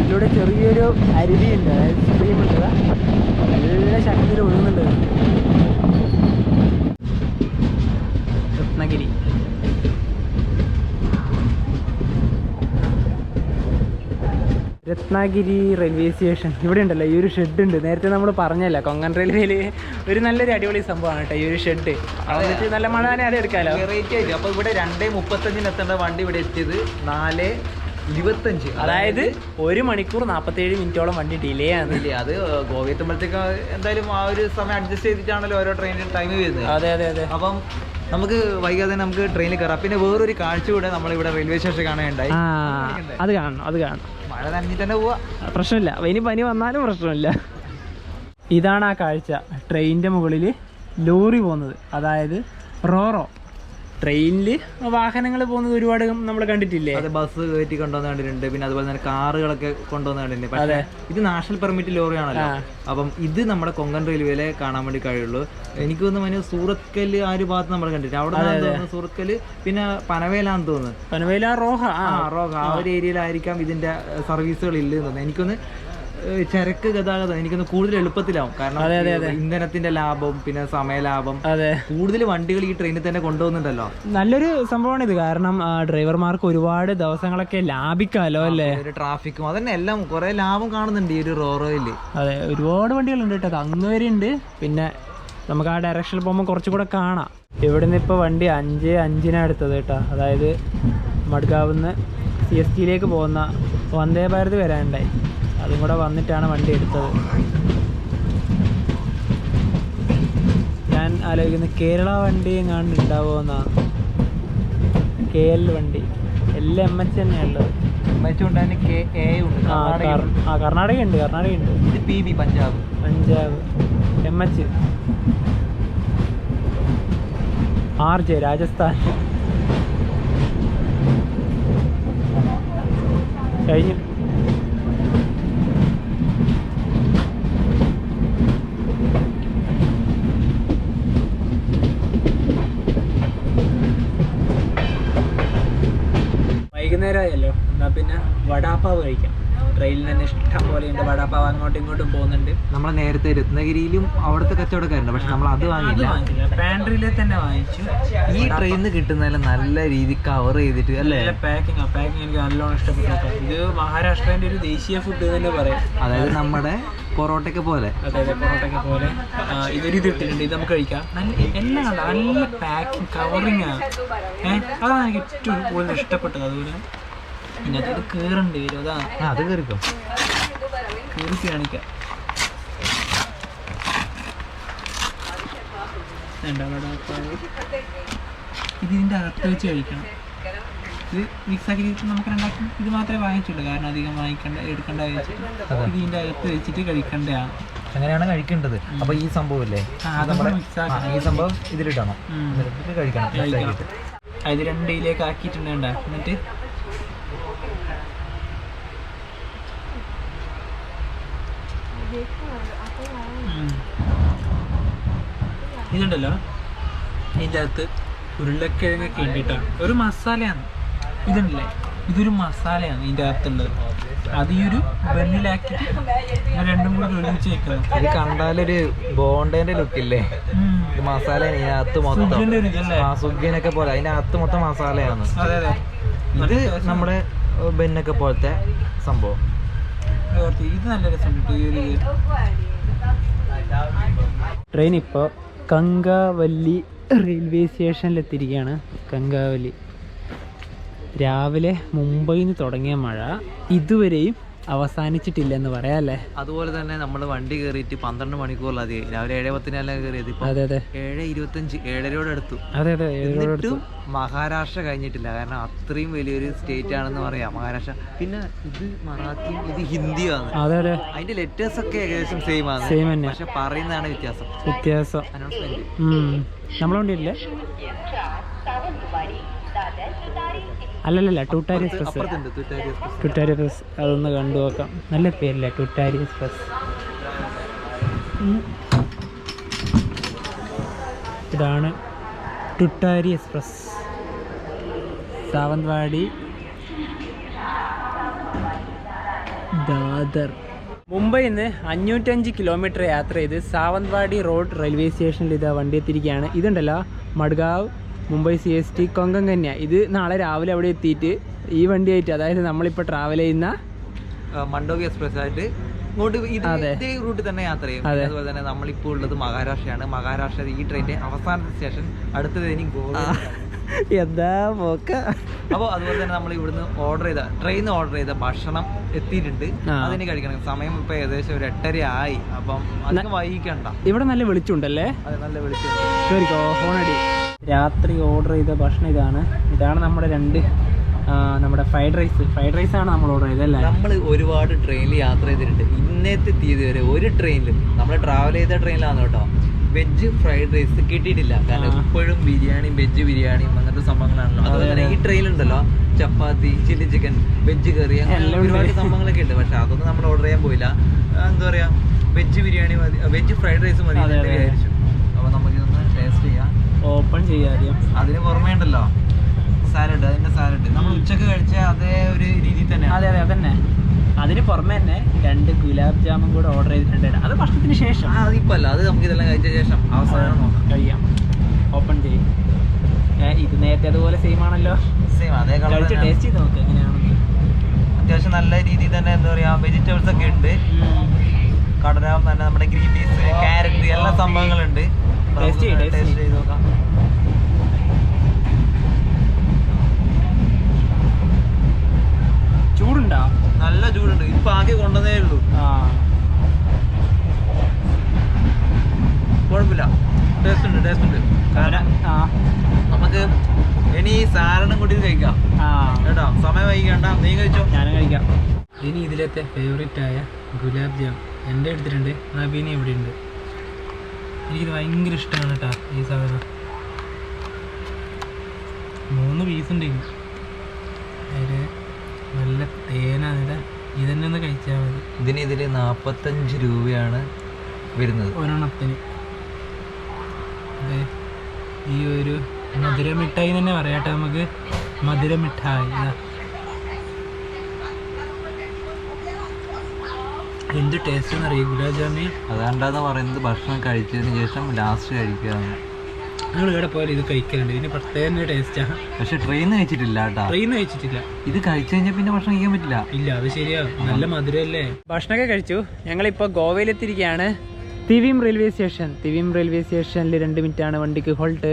ഇതിലൂടെ ചെറിയൊരു അരുവിയുണ്ട്, അതായത് സ്ട്രീം ഉണ്ട്. നല്ല ശക്തിയിൽ ഒഴുകുന്നുണ്ട്. രത്നഗിരി. Ratnagiri railway station. ഇവിടെ ഉണ്ടല്ലോ ഈ ഒരു ഷെഡ് ഉണ്ട്. നേരത്തെ നമ്മൾ പറഞ്ഞല്ലോ കൊങ്കൺ റെയിൽവേയിൽ ഒരു നല്ലൊരു അടിപൊളി സംഭവമാണ് കേട്ടോ ഈ ഒരു ഷെഡ്. എന്നിട്ട് നല്ല മഴ തന്നെ അത് എടുക്കാമല്ലോ. വെറൈറ്റി ആയിട്ട്. അപ്പോൾ ഇവിടെ 2:35 എത്തേണ്ട വണ്ടി ഇവിടെ എത്തിയത് 4:25. അതായത് 1 മണിക്കൂർ 47 മിനിറ്റോളം വണ്ടി ഡിലേ ആണ്. അത് ഗോവ എത്തുമ്പോഴത്തേക്ക് എന്തായാലും ആ ഒരു സമയം അഡ്ജസ്റ്റ് ചെയ്തിട്ടാണല്ലോ ഓരോ ട്രെയിനിന് ടൈം വരുന്നത്. അതെ അതെ അതെ. അപ്പം നമുക്ക് വൈകാതെ നമുക്ക് ട്രെയിനിൽ കയറാം. പിന്നെ വേറൊരു കാഴ്ച കൂടെ നമ്മളിവിടെ റെയിൽവേ സ്റ്റേഷൻ കാണാനുണ്ടായി. അത് കാണണം. മഴ നനഞ്ഞിട്ട് തന്നെ പോവാ, പ്രശ്നമില്ല. ഇനി പനി വന്നാലും പ്രശ്നമില്ല. ഇതാണ് ആ കാഴ്ച. ട്രെയിനിൻ്റെ മുകളിൽ ലോറി പോകുന്നത്, അതായത് റോറോ. ട്രെയിനിൽ വാഹനങ്ങൾ പോകുന്നത് ഒരുപാട് നമ്മൾ കണ്ടിട്ടില്ലേ? അത് ബസ് കയറ്റി കൊണ്ടുവന്ന് കണ്ടിട്ടുണ്ട്. പിന്നെ അതുപോലെ തന്നെ കാറുകളൊക്കെ കൊണ്ടുവന്ന് കണ്ടിട്ടുണ്ട്. പക്ഷേ ഇത് നാഷണൽ പെർമിറ്റ് ലോറിയാണല്ലോ. അപ്പം ഇത് നമ്മുടെ കൊങ്കൺ റെയിൽവേയിലെ കാണാൻ വേണ്ടി കഴിയുള്ളൂ. എനിക്ക് തോന്നുന്നു സൂറത്കല് ആ ഒരു ഭാഗത്ത് നമ്മൾ കണ്ടിട്ട് അവിടെ തോന്നുന്നു സൂറത്കല്, പിന്നെ പനവേലാന്ന് തോന്നുന്നു. പനവേല റോഹ ആ ഒരു ഏരിയയിലായിരിക്കാം ഇതിന്റെ സർവീസുകൾ ഇല്ലെന്ന് തോന്നുന്നു. എനിക്കൊന്ന് ചരക്ക് ഗതാഗതം എനിക്കൊന്ന് കൂടുതൽ എളുപ്പത്തിലാവും. കാരണം ഇന്ധനത്തിന്റെ ലാഭം, പിന്നെ സമയ ലാഭം, കൂടുതൽ വണ്ടികൾ ഈ ട്രെയിനിൽ തന്നെ കൊണ്ടുപോകുന്നുണ്ടല്ലോ. നല്ലൊരു സംഭവമാണ് ഇത്. കാരണം ഡ്രൈവർമാർക്ക് ഒരുപാട് ദിവസങ്ങളൊക്കെ ലാഭിക്കാമല്ലോ അല്ലേ? ട്രാഫിക്കും അതന്നെ എല്ലാം കുറെ ലാഭം കാണുന്നുണ്ട് ഈ ഒരു റോറോയില്. അതെ, ഒരുപാട് വണ്ടികളുണ്ട് കേട്ടോ. അങ്ങ് വരെ ഉണ്ട്. പിന്നെ നമുക്ക് ആ ഡയറക്ഷനിൽ പോകുമ്പോൾ കുറച്ചുകൂടെ കാണാം. ഇവിടെ നിന്ന് ഇപ്പോൾ വണ്ടി 5:05 എടുത്തത് കേട്ടോ. അതായത് മഡ്ഗാവിന്ന് CSTയിലേക്ക് പോകുന്ന വന്ദേ ഭാരത് വരാനുണ്ടായി. അതും കൂടെ വന്നിട്ടാണ് വണ്ടി എടുത്തത്. ഞാൻ ആലോചിക്കുന്നത് കേരള വണ്ടി എങ്ങാണ്ട് ഉണ്ടാവുമോ എന്നാണ്. KL വണ്ടി എല്ലാം MH തന്നെയുള്ളത്. MH ഉണ്ട്, അതിന് KA ഉണ്ട്, കർണാടക ഉണ്ട്. ഇത് PB Punjab. MH RJ Rajasthan കഴിഞ്ഞു. വൈകുന്നേരമായല്ലോ, എന്നാൽ പിന്നെ വടാപ്പാവ് കഴിക്കാം. ട്രെയിനിൽ തന്നെ ഇഷ്ടം പോലെ ഉണ്ട് വടാപ്പാവ്, അങ്ങോട്ടും ഇങ്ങോട്ടും പോകുന്നുണ്ട്. നമ്മൾ നേരത്തെ രത്നഗിരിയിലും അവിടുത്തെ കച്ചവടക്കാരുണ്ട്, പക്ഷെ നമ്മൾ അത് വാങ്ങിയില്ല, പാൻട്രിയിലെ തന്നെ വാങ്ങിച്ചു. ഈ ട്രെയിനിൽ കിട്ടുന്നതിൽ നല്ല രീതിയിൽ കവർ ചെയ്തിട്ട് അല്ലേ പാക്കിംഗ് എനിക്ക് നല്ലോണം ഇഷ്ടപ്പെട്ടു. ഇത് മഹാരാഷ്ട്രേൻ്റെ ഒരു ദേശീയ ഫുഡ് തന്നെ പറയാം. അതായത് നമ്മുടെ പൊറോട്ടയ്ക്ക് പോലെ. അതെ പൊറോട്ടയ്ക്ക് പോലെ. ഇതൊരു ഇത് ഇട്ടിട്ടുണ്ട്, ഇത് നമുക്ക് കഴിക്കാം. എല്ലാം നല്ല പാക്കിംഗ് കവറിങ് ആണ്. അതാണ് എനിക്ക് ഏറ്റവും കൂടുതൽ ഇഷ്ടപ്പെട്ടത്. അതുപോലെ ഇതിനകത്ത് ഇത് കയറേണ്ടി വരും, അതാണ്. അത് കയറിക്കോ, കയറി കാണിക്കാം. ഇതിൻ്റെ അകത്ത് വെച്ച് കഴിക്കണം. ഇത് മിക്സ് ആക്കി നമുക്ക് ഉണ്ടാക്കി ഇത് മാത്രമേ വാങ്ങിച്ചുള്ളൂ, കാരണം അധികം എടുക്കേണ്ട വെച്ചിട്ട് ഇത് ഇതിൻ്റെ അകത്ത് വെച്ചിട്ട് കഴിക്കേണ്ടതാണ്. അങ്ങനെയാണ് കഴിക്കേണ്ടത്. അപ്പൊ ഈ സംഭവം ഇല്ലേ, ഈ സംഭവം ഇതിലിടണം, കഴിക്കണം. അത് രണ്ടിലേക്ക് ആക്കിയിട്ടുണ്ട്. എന്നിട്ട് ഇതുണ്ടല്ലോ, ഇതിൻ്റെ അകത്ത് ഉരുളക്കിഴങ്ങൊക്കെ ഉണ്ട് കേട്ടോ. ഒരു മസാലയാണ് ഇതുണ്ടല്ലേ, ഇതൊരു മസാലയാണ് ഇതിൻ്റെ അകത്തുള്ളത്. അത് ഈ ഒരു ബന്നിലാക്കി രണ്ടും കൂടി ഒരുമിച്ച് വെക്കണം. ഇത് കണ്ടാലൊരു ബോണ്ടേന്റെ ലുക്കില്ലേ, ഇത് മസാല ഇതിനകത്ത് മൊത്തം സുഗ്ഗിനൊക്കെ പോലെ അതിനകത്ത് മൊത്തം മസാലയാണ്. ഇത് നമ്മുടെ ബന്നൊക്കെ പോലത്തെ സംഭവം. ഇത് നല്ല രസമുണ്ട്. ട്രെയിൻ ഇപ്പോൾ കങ്കാവല്ലി റെയിൽവേ സ്റ്റേഷനിലെത്തിയിരിക്കുകയാണ്. കങ്കാവല്ലി രാവിലെ മുംബൈയിൽ നിന്ന് തുടങ്ങിയ മഴ ഇതുവരെയും അവസാനിച്ചിട്ടില്ലെന്ന് പറയാം അല്ലേ. അതുപോലെ തന്നെ നമ്മൾ വണ്ടി കയറിയിട്ട് 12 മണിക്കൂറിലധികം, രാവിലെ 7:10 കയറിയത്, ഇപ്പൊ 7:25 7:30 അടുത്തു. എന്നിട്ടും മഹാരാഷ്ട്ര കഴിഞ്ഞിട്ടില്ല, കാരണം അത്രയും വലിയൊരു സ്റ്റേറ്റ് ആണെന്ന് പറയാം മഹാരാഷ്ട്ര. പിന്നെ ഇത് മറാഠിയും ഇത് ഹിന്ദിയാണ്. അതിന്റെ ലെറ്റേഴ്സ് ഒക്കെ ഏകദേശം സെയിം ആണ്, പക്ഷെ പറയുന്നതാണ് വ്യത്യാസം. അനൗൺസ്മെന്റ് നമ്മളെ അല്ലല്ല ടുട്ടാരി എക്സ്പ്രസ്. അതൊന്ന് കണ്ടു നോക്കാം. നല്ല പേരല്ലേ ടുട്ടാരി എക്സ്പ്രസ്. ഇതാണ് ടുട്ടാരി എക്സ്പ്രസ്. സാവന്ത്വാടി ദാദർ. മുംബൈയിൽ നിന്ന് 505 കിലോമീറ്റർ യാത്ര ചെയ്ത് സാവന്ത്വാടി റോഡ് റെയിൽവേ സ്റ്റേഷനിൽ ഇതാ വണ്ടി എത്തിയിരിക്കുകയാണ്. ഇതുണ്ടല്ലോ മഡ്ഗാവ് മുംബൈ CST കൊങ്കൺ കന്യ. ഇത് നാളെ രാവിലെ അവിടെ എത്തിയിട്ട് ഈ വണ്ടിയായിട്ട്, അതായത് നമ്മളിപ്പോൾ ട്രാവൽ ചെയ്യുന്ന മണ്ടോവി എക്സ്പ്രസ് ആയിട്ട് ഇങ്ങോട്ട് ഇതേ റൂട്ടിൽ തന്നെ യാത്ര ചെയ്യും. അതുപോലെ തന്നെ നമ്മളിപ്പോൾ ഉള്ളത് മഹാരാഷ്ട്രയാണ്. മഹാരാഷ്ട്ര ഈ ട്രെയിനിന്റെ അവസാനത്തെ സ്റ്റേഷൻ അടുത്തത് ഇനി എന്താ പോക്ക. അപ്പോൾ അതുപോലെ തന്നെ നമ്മൾ ഇവിടുന്ന് ട്രെയിനിൽ ഓർഡർ ചെയ്ത ഭക്ഷണം എത്തിയിട്ടുണ്ട്, അതിന് കഴിക്കണം. സമയം ഇപ്പൊ ഏകദേശം ഒരു 8:30 ആയി. അപ്പം അധികം വൈകിക്കണ്ട. ഇവിടെ നല്ല വെളിച്ചുണ്ടല്ലേ. അതെ, നല്ല വെളിച്ചുണ്ട്. ഫോണടി. രാത്രി ഓർഡർ ചെയ്ത ഭക്ഷണം ഇതാണ് നമ്മുടെ നമ്മുടെ ഫ്രൈഡ് റൈസ് ആണ് നമ്മൾ ഓർഡർ ചെയ്തല്ലേ. നമ്മൾ ഒരുപാട് ട്രെയിനിൽ യാത്ര ചെയ്തിട്ടുണ്ട്. ഇന്നത്തെ തീയതി വരെ ഒരു ട്രെയിനിലും നമ്മൾ ട്രാവൽ ചെയ്ത ട്രെയിനിലാണ് കേട്ടോ വെജ് ഫ്രൈഡ് റൈസ് കിട്ടിയിട്ടില്ല. കാരണം എപ്പോഴും വെജ് ബിരിയാണിയും അങ്ങനത്തെ സംഭവങ്ങളാണല്ലോ. അതുപോലെ തന്നെ ഈ ട്രെയിനിലുണ്ടല്ലോ ചപ്പാത്തി, ചില്ലി ചിക്കൻ, വെജ് കറി, അങ്ങനെ ഒരുപാട് സംഭവങ്ങളൊക്കെ ഉണ്ട്. പക്ഷെ അതൊന്നും നമ്മൾ ഓർഡർ ചെയ്യാൻ പോയില്ല. എന്താ പറയാ, വെജ് ബിരിയാണി മതി, വെജ് ഫ്രൈഡ് റൈസ് മതി വിചാരിച്ചു. അപ്പൊ നമുക്കിതൊന്ന് ടേസ്റ്റ് ചെയ്യാം. ഓപ്പൺ ചെയ്യാം. അതിന് പുറമേ ഉണ്ടല്ലോ സാലഡ്. നമ്മൾ ഉച്ചക്ക് കഴിച്ച അതേ ഒരു രീതി തന്നെ. അതെ അതന്നെ. അതിന് പുറമെ തന്നെ 2 ഗുലാബ് ജാമുൻ കൂടെ ഓർഡർ ചെയ്തിട്ടുണ്ട്. അത് ഭക്ഷണത്തിന് ശേഷം, അതിപ്പോ അല്ല, അത് നമുക്ക് ഇതെല്ലാം കഴിച്ച ശേഷം അവസാനം നോക്കാം, കഴിയാം. ഓപ്പൺ ചെയ്യും. ഇത് നേരത്തെ അതുപോലെ സെയിം ആണല്ലോ. സെയിം അതേ കളർ. ടേസ്റ്റ് ചെയ്ത് നോക്കാം എങ്ങനെയാണെന്ന്. അത്യാവശ്യം നല്ല രീതിയിൽ തന്നെ എന്താ പറയാ വെജിറ്റബിൾസ് ഒക്കെ ഉണ്ട്. കടല തന്നെ, നമ്മുടെ ഗ്രീൻ പീസ്, ക്യാരറ്റ്, എല്ലാ സംഭവങ്ങളുണ്ട്. ടേസ്റ്റ് ചെയ്ത് നോക്കാം. ചൂടുണ്ടോ? നല്ല ചൂടുണ്ട്. ഇപ്പൊ ആകെ കൊണ്ടുവന്നേ ഉള്ളൂ. കുഴപ്പമില്ല, ടേസ്റ്റ് ഉണ്ട്. കാരണം നമുക്ക് ഇനി സാറിനും കൂടി കഴിക്കാം കേട്ടോ, സമയം വൈകിക്കണ്ട, നീ കഴിച്ചോ. ഞാനും കഴിക്കാം. ഇനി ഇതിലത്തെ ഫേവറേറ്റ് ആയ ഗുലാബ് ജാം എൻ്റെ എടുത്തിട്ടുണ്ട്, നബീനി ഇവിടെ ഉണ്ട്. എനിക്കിത് ഭയങ്കര ഇഷ്ടമാണ് കേട്ടോ ഈ സാധനം. 3 പീസുണ്ട് ഇതിന്. അതിൽ നല്ല തേനാണ് ഇവിടെ. ഇതന്നെ ഒന്ന് കഴിച്ചാൽ മതി. ഇതിൽ 45 രൂപയാണ് വരുന്നത് ഒരെണ്ണത്തിന്. ഈ ഒരു മധുരമിഠായി തന്നെ പറയാട്ടെ നമുക്ക്. മധുരമിഠായി എന്ത് ടേസ്റ്റ് എന്ന് അറിയാം ഗുലാബ് ജാമിന്. അതാണ്ടാന്ന് പറയുന്നത് ഭക്ഷണം കഴിച്ചതിന് ശേഷം ലാസ്റ്റ് കഴിക്കാന്ന്. നിങ്ങൾ ഇവിടെ പോയാലും ഇത് കഴിക്കലുണ്ട്, ഇതിന് പ്രത്യേക ടേസ്റ്റാണ്. പക്ഷെ ട്രെയിൻ കഴിച്ചിട്ടില്ല കേട്ടോ. ട്രെയിൻ കഴിച്ചിട്ടില്ല. ഇത് കഴിച്ചു കഴിഞ്ഞാൽ പിന്നെ ഭക്ഷണം കഴിക്കാൻ പറ്റില്ല. ഇല്ല, അത് ശരിയാവും, നല്ല മധുരമല്ലേ. ഭക്ഷണമൊക്കെ കഴിച്ചു. ഞങ്ങളിപ്പോൾ ഗോവയിലെത്തിയിരിക്കുകയാണ്. തിവിം റെയിൽവേ സ്റ്റേഷൻ. തിവിം റെയിൽവേ സ്റ്റേഷനിൽ 2 മിനിറ്റാണ് വണ്ടിക്ക് ഹോൾട്ട്.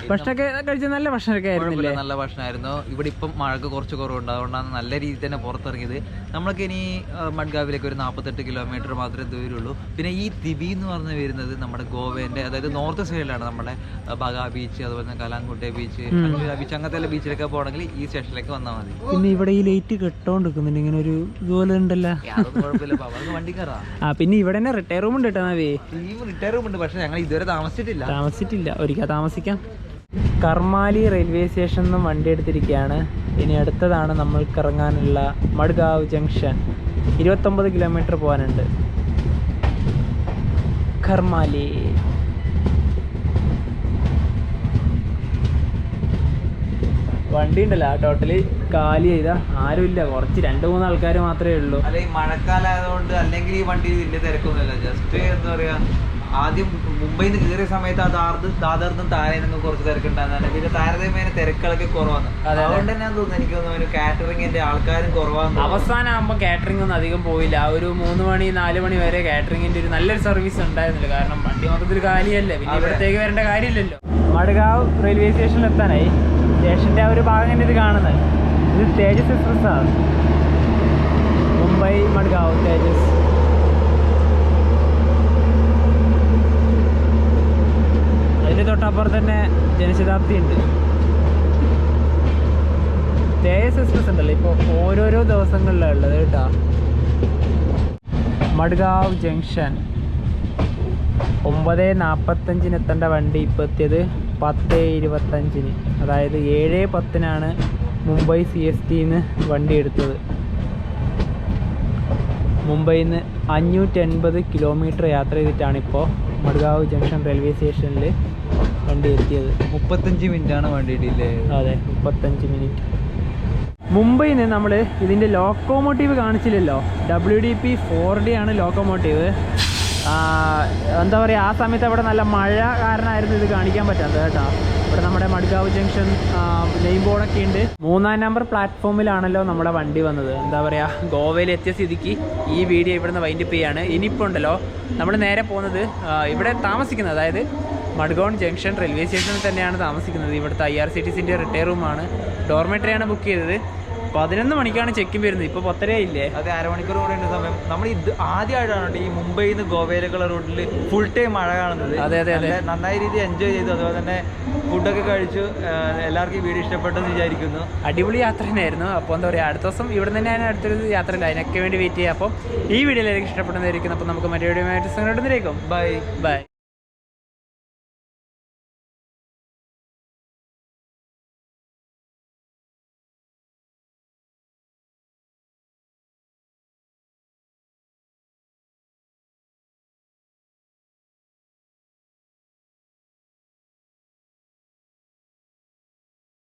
ഭക്ഷണമൊക്കെ കഴിച്ച നല്ല ഭക്ഷണമൊക്കെ ആയിരുന്നില്ലേ? നല്ല ഭക്ഷണമായിരുന്നു. ഇവിടെ ഇപ്പം മഴക്ക് കുറച്ച് കുറവുണ്ട്, അതുകൊണ്ടാണ് നല്ല രീതിയിൽ തന്നെ പുറത്തിറങ്ങിയത്. നമ്മൾക്ക് ഇനി മഡ്ഗാവിലേക്ക് ഒരു 48 കിലോമീറ്റർ മാത്രമേ ദൂരമുള്ളൂ. പിന്നെ ഈ തിബി എന്ന് പറഞ്ഞ് വരുന്നത് നമ്മുടെ ഗോവേൻ്റെ, അതായത് നോർത്ത് സൈഡിലാണ്. നമ്മുടെ ബഗ ബീച്ച്, അതുപോലെ തന്നെ കലാങ്കുട്ടെ ബീച്ച്, ബീച്ച്, അങ്ങനത്തെ ബീച്ചിലൊക്കെ പോകണമെങ്കിൽ ഈ സ്റ്റേഷനിലേക്ക് വന്നാൽ മതി. പിന്നെ ഇവിടെ ഈ ലൈറ്റ് കെട്ടോണ്ടിരിക്കുന്നുണ്ട്, ഇങ്ങനെ ഒരു ഇതുപോലെ ഉണ്ടല്ലോ. കുഴപ്പമില്ല, വണ്ടി കയറാം. പിന്നെ ഇവിടെ തന്നെ റിട്ടയർ റൂം ഉണ്ട് കേട്ടോ. റിട്ടയർ റൂം ഉണ്ട്, പക്ഷെ ഞങ്ങൾ ഇതുവരെ താമസിച്ചിട്ടില്ല. ഒരിക്കൽ താമസിക്കാം. കർമാലി റെയിൽവേ സ്റ്റേഷനിൽ നിന്നും വണ്ടി എടുത്തിരിക്കുകയാണ്. ഇനി അടുത്തതാണ് നമ്മൾക്ക് ഇറങ്ങാനുള്ള മഡ്ഗാവ് ജംഗ്ഷൻ. 29 കിലോമീറ്റർ പോകാനുണ്ട്. കർമാലി. വണ്ടി ഉണ്ടല്ലോ ടോട്ടലി കാലി ചെയ്താ ആരുമില്ല, കുറച്ച് 2-3 ആൾക്കാർ മാത്രമേ ഉള്ളൂ. അല്ലെ ഈ മഴക്കാലം ആയതുകൊണ്ട് അല്ലെങ്കിൽ ഈ വണ്ടി വലിയ തിരക്കൊന്നുമില്ല. ജസ്റ്റ് എന്താ പറയാ, ആദ്യം മുംബൈയിൽ നിന്ന് കയറിയ സമയത്ത് ദാദർന്നും താഴെ നിന്നും കുറച്ച് തിരക്കുണ്ടാകുന്നതാണ്. പിന്നെ താരതമ്യേന തിരക്കുകളൊക്കെ കുറവാണ്. അതുകൊണ്ട് തന്നെ തോന്നുന്നു, എനിക്ക് തോന്നുന്നു കാറ്ററിംഗിന്റെ ആൾക്കാരും കുറവാണ്. അവസാനം ആകുമ്പോൾ കാറ്ററിംഗ് ഒന്നും അധികം പോയില്ല. ഒരു 3 മണി 4 മണി വരെ കാറ്ററിംഗിന്റെ ഒരു നല്ലൊരു സർവീസ് ഉണ്ടായിരുന്നില്ല. കാരണം വണ്ടി മൊത്തത്തിൽ കാലിയല്ലേ, പിന്നെ ഇവിടത്തേക്ക് വരേണ്ട കാര്യമില്ലല്ലോ. മഡ്ഗാവ് റെയിൽവേ സ്റ്റേഷനിൽ എത്താനായി. സ്റ്റേഷന്റെ ആ ഒരു ഭാഗം തന്നെ ഇത് കാണുന്നത്. ഇത് തേജസ് എക്സ്പ്രസ് ആണ്. മുംബൈ മഡ്ഗാവ് തേജസ്. അതിൻ്റെ തൊട്ടപ്പുറത്ത് തന്നെ ജനശതാബ്ദി ഉണ്ട്. തേജസ് എക്സ്പ്രസ് ഉണ്ടല്ലോ, ഇപ്പോൾ ഓരോരോ ദിവസങ്ങളിലാണ് ഉള്ളത് കേട്ടോ. മഡ്ഗാവ് ജംഗ്ഷൻ 9:45 എത്തേണ്ട വണ്ടി ഇപ്പോൾ എത്തിയത് 10:25. അതായത് 7:10 മുംബൈ CSTന്ന് വണ്ടി എടുത്തത്. മുംബൈയിൽ നിന്ന് 580 കിലോമീറ്റർ യാത്ര ചെയ്തിട്ടാണ് ഇപ്പോൾ മഡ്ഗാവ് ജംഗ്ഷൻ റെയിൽവേ സ്റ്റേഷനിൽ വണ്ടി എത്തിയത്. 35 മിനിറ്റാണ് വണ്ടി ഡിലേ. അതെ, 35 മിനിറ്റ്. മുംബൈയിൽ നിന്ന് നമ്മൾ ഇതിൻ്റെ ലോക്കോമോട്ടീവ് കാണിച്ചില്ലല്ലോ. WDP 4D ആണ് ലോക്കോമോട്ടീവ്. എന്താ പറയുക, ആ സമയത്ത് അവിടെ നല്ല മഴ കാരണമായിരുന്നു ഇത് കാണിക്കാൻ പറ്റാത്തത് കേട്ടോ. ഇവിടെ നമ്മുടെ മഡ്ഗാവ് ജംഗ്ഷൻ നെയിം ബോർഡൊക്കെ ഉണ്ട്. 3-ാം നമ്പർ പ്ലാറ്റ്ഫോമിലാണല്ലോ നമ്മുടെ വണ്ടി വന്നത്. എന്താ പറയുക, ഗോവയിൽ എത്തിയ സ്ഥിതിക്ക് ഈ വീഡിയോ ഇവിടുന്ന് വൈൻഡപ്പ് ചെയ്യാണ്. ഇനിയിപ്പോൾ ഉണ്ടല്ലോ നമ്മൾ നേരെ പോകുന്നത് ഇവിടെ താമസിക്കുന്നത്, അതായത് മഡ്ഗാവ് ജംഗ്ഷൻ റെയിൽവേ സ്റ്റേഷനിൽ തന്നെയാണ് താമസിക്കുന്നത്. ഇവിടുത്തെ IRCTCൻ്റെ റിട്ടയർ റൂമാണ്. ഡോർമെറ്ററിയാണ് ബുക്ക് ചെയ്തത്. 11 മണിക്കാണ് ചെക്കിൻ വരുന്നത്. ഇപ്പോൾ 10:30 ഇല്ലേ? അതെ, അരമണിക്കൂർ കൂടെ ഉണ്ട് സമയം. നമ്മൾ ഇത് ആദ്യമായിട്ടാണ് ഈ മുംബൈയിൽ നിന്ന് ഗോവയിലേക്കുള്ള റൂട്ടിൽ ഫുൾ ടൈം മഴ കാണുന്നത്. അതെ അതെ അതെ, നന്നായി രീതി എൻജോയ് ചെയ്തു. അതുപോലെ തന്നെ ഫുഡൊക്കെ കഴിച്ചു. എല്ലാവർക്കും ഈ വീഡിയോ ഇഷ്ടപ്പെട്ടെന്ന് വിചാരിക്കുന്നു. അടിപൊളി യാത്ര തന്നെയായിരുന്നു. അപ്പോൾ എന്താ പറയുക, അടുത്ത ദിവസം ഇവിടെ തന്നെയാണ് അടുത്തൊരു യാത്ര ഉണ്ട്, അതിനൊക്കെ വേണ്ടി വെയിറ്റ് ചെയ്യാം. അപ്പോൾ ഈ വീഡിയോയിലേക്ക് ഇഷ്ടപ്പെടുന്നതായിരിക്കും. അപ്പോൾ നമുക്ക് മറ്റേ വീഡിയോ ആയിട്ട് ബൈ.